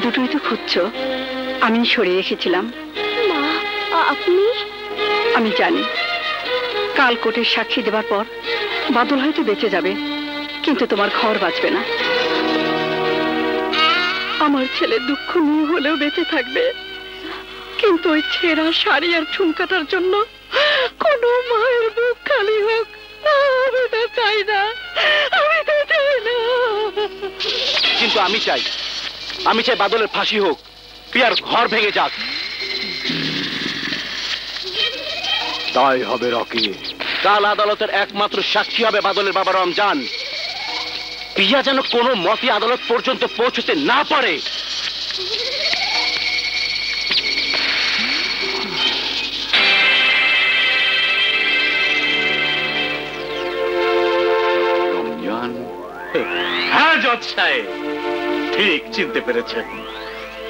দুটোই তো খুঁজছো, আমি সরিয়ে রেখেছিলাম। মা, আপনি? আমি জানি কাল কোর্টের সাক্ষী দেবার পর বাদল হয়তো বেঁচে যাবে, কিন্তু তোমার ঘর বাঁচবে না। আমার ছেলে দুঃখ নিয়ে হলেও বেঁচে থাকবে, কিন্তু ওই ছেঁড়া শাড়ি আর ঝুমকাটার জন্য কোনো মায়ের বুক খালি হোক, আমি তো চাই না, আমি তো চাই না। কিন্তু আমি চাই বাদলের ফাঁসি হোক, পিয়ার ঘর ভেঙে যাক। তাই হবে রকি। কাল আদালতের একমাত্র সাক্ষী হবে বাদলের বাবা রমজান। পিয়া যেন কোনো মতে আদালত পর্যন্ত পৌঁছতে না পারে। রমজান? হ্যাঁ জজ সাহেব, ঠিক চিনতে পেরেছেন।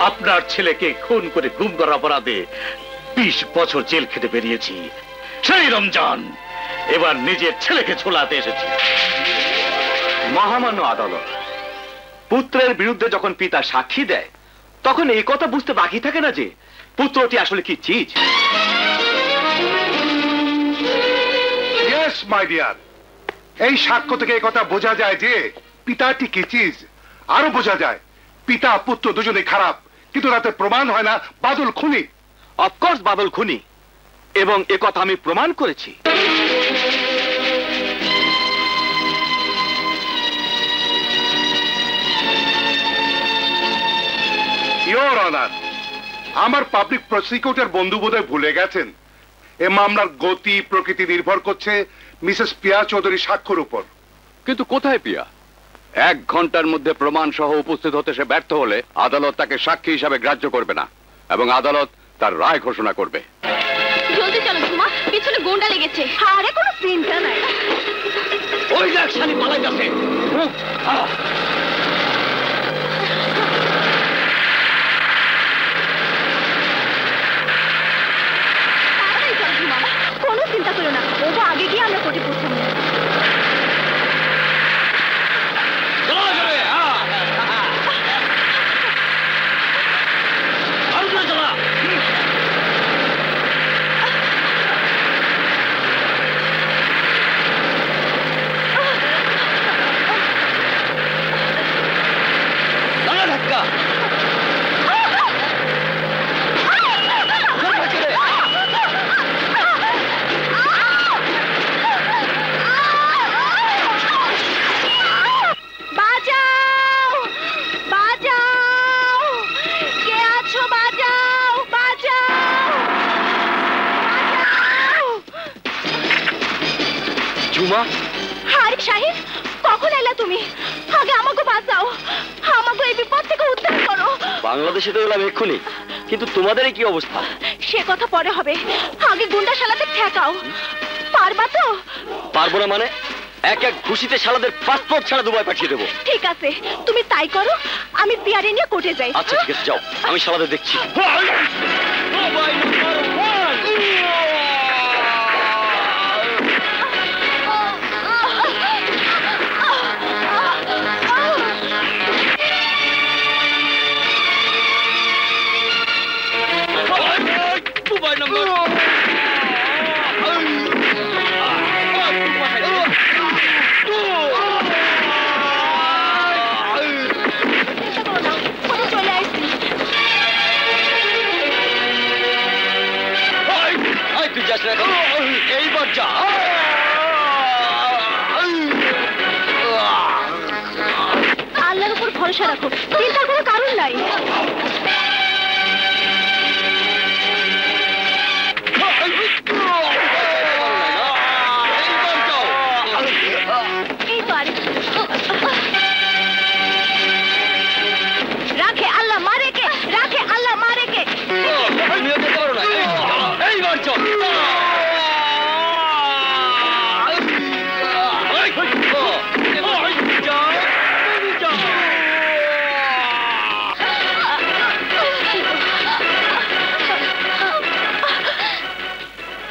আপনার ছেলেকে খুন করে গুম করার অপরাধে 20 বছর জেল খেটে বেরিয়েছি। সেই রমজান এবার নিজের ছেলেকে ছোলাতে এসেছে। মহামান্য আদালত, পুত্রের বিরুদ্ধে যখন পিতা সাক্ষী দেয় তখন এই কথা বুঝতে বাকি থাকে না যে পুত্রটি আসলে কি চিজ। ইয়েস মাই ডিয়ার, এই সাক্ষ্য থেকে এই কথা বোঝা যায় যে পিতাটি কি চিজ। আরো বোঝা যায় পিতা পুত্র দুজনেই খারাপ, কিন্তু তাতে প্রমাণ হয় না বাদল খুনি। অফকোর্স বাদল খুনি, এবং এ কথা আমি প্রমাণ করেছি। ইওর অনার, আমার পাবলিক প্রসিকিউটর বন্ধু বোধহয় ভুলে গেছেন এ মামলার গতি প্রকৃতি নির্ভর করছে মিসেস পিয়া চৌধুরী সাক্ষ্যর উপর। কিন্তু কোথায় পিয়া? 1 ঘন্টার মধ্যে প্রমাণ সহ উপস্থিত হতে সে ব্যর্থ হলে আদালত তাকে সাক্ষী হিসাবে গ্রাহ্য করবে না এবং আদালত তার রায় ঘোষণা করবে। জলদি চলো ঝুমা, পিছনে গুন্ডা লেগেছে। আরে কোনো চিন্তা নাই। ওই দেখ শালি পালাই যাচ্ছে। কোনো চিন্তা করো না, ও তো আগে গিয়ে আমরা কোর্টে পৌঁছাবো। আরে শাহিদ, কখন এলা তুমি? আগে আমাকে বাঁচাও, আমাকে এই বিপদ থেকে উদ্ধার করো। বাংলাদেশে তো এলাম এক্ষুনি, কিন্তু তোমাদের কি অবস্থা? সে কথা পরে হবে, আগে গুন্ডা শালাতে ঠেকাও। পারবা তো? পারবো না মানে? এক খুশিতে শালাদের পাসপোর্ট ছাড়া দুবাই পাঠিয়ে দেবো। ঠিক আছে, তুমি তাই করো, আমি পিয়ারে নিয়ে কোর্টে যাই। আচ্ছা ঠিক আছে, যাও, আমি শালাদের দেখছি। এইবার যা। আল্লাহর উপর ভরসা রাখো, চিন্তার কোনো কারণ নাই। রাখে আল্লাহ মারে কে, রাখে আল্লাহ মারে কে। এইবার চল।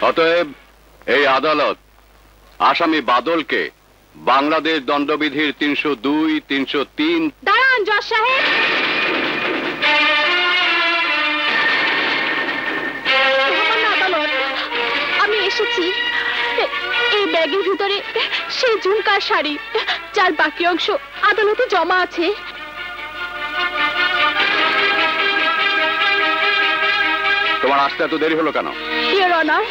অতএব এই আদালত আসামি বাদলকে বাংলাদেশ দণ্ডবিধির 302, 303। দাঁড়ান জজ সাহেব। আদালত, আমি এসেছি। এই ব্যাগের ভিতরে সেই ঝুমকার শাড়ি, যার বাকি অংশ আদালতে জমা আছে। তোমার আসতে এত দেরি হলো কেন? ইওর অনার,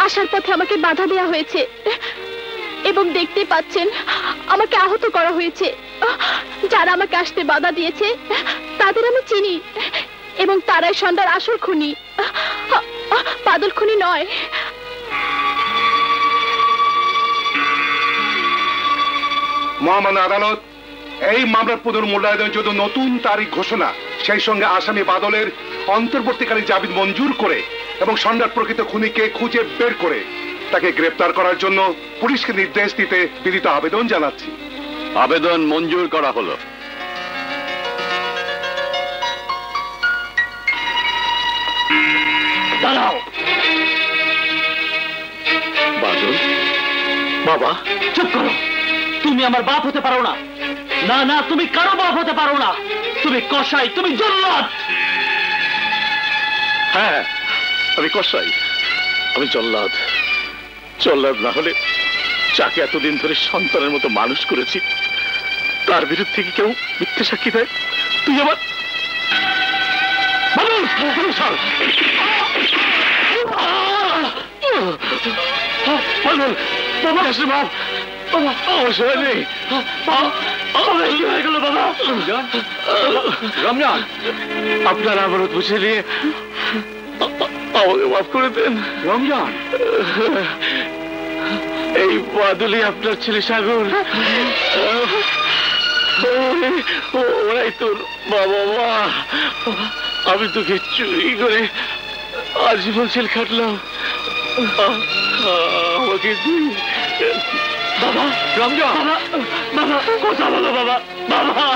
আসার পথে আমাকে বাধা দেওয়া হয়েছে এবং দেখতে পাচ্ছেন আমাকে আহত করা হয়েছে। যারা আমাকে আসতে বাধা দিয়েছে তাদের আমি চিনি এবং তারাই সন্ধ্যার আসল খুনি, বাদল খুনি নয়। মহামান্য আদালত এই মামলার পুনর্মূল্যায়নের জন্য নতুন তারিখ ঘোষণা, সেই সঙ্গে আসামি বাদলের অন্তর্বর্তীকালীন জামিন মঞ্জুর করে এবং সন্ধ্যার প্রকৃত খুনিকে খুঁজে বের করে তাকে গ্রেপ্তার করার জন্য পুলিশকে নির্দেশ দিতে বিনীত আবেদন জানাচ্ছি। আবেদন মঞ্জুর করা হলো। দাঁড়াও বাদল, বাবা চুপ করো। তুমি আমার বাপ হতে পারো না। না না, তুমি কারো বাপ হতে পারো না। তুমি কসাই, তুমি জল্লাদ। হ্যাঁ, আমি কসাই, আমি জল্লাদ। জল্লাদ না হলে যাকে এতদিন ধরে সন্তানের মতো মানুষ করেছি তার বিরুদ্ধে কি কেউ মিথ্যে সাক্ষী দেয়? তুই আমার রমজান, আপনারা আমার বুঝে নিয়ে আমাকে মাফ করে দেন। রমজান, এই বাদলি আপনার ছেলে সাগর, ওরাই তোর বাবা মা। আমি তোকে চুরি করে আজীবন জেল খাটলাম। আমাকে তুই বাবা, রমজান, বাবা, কথা বলো বাবা, বাবা।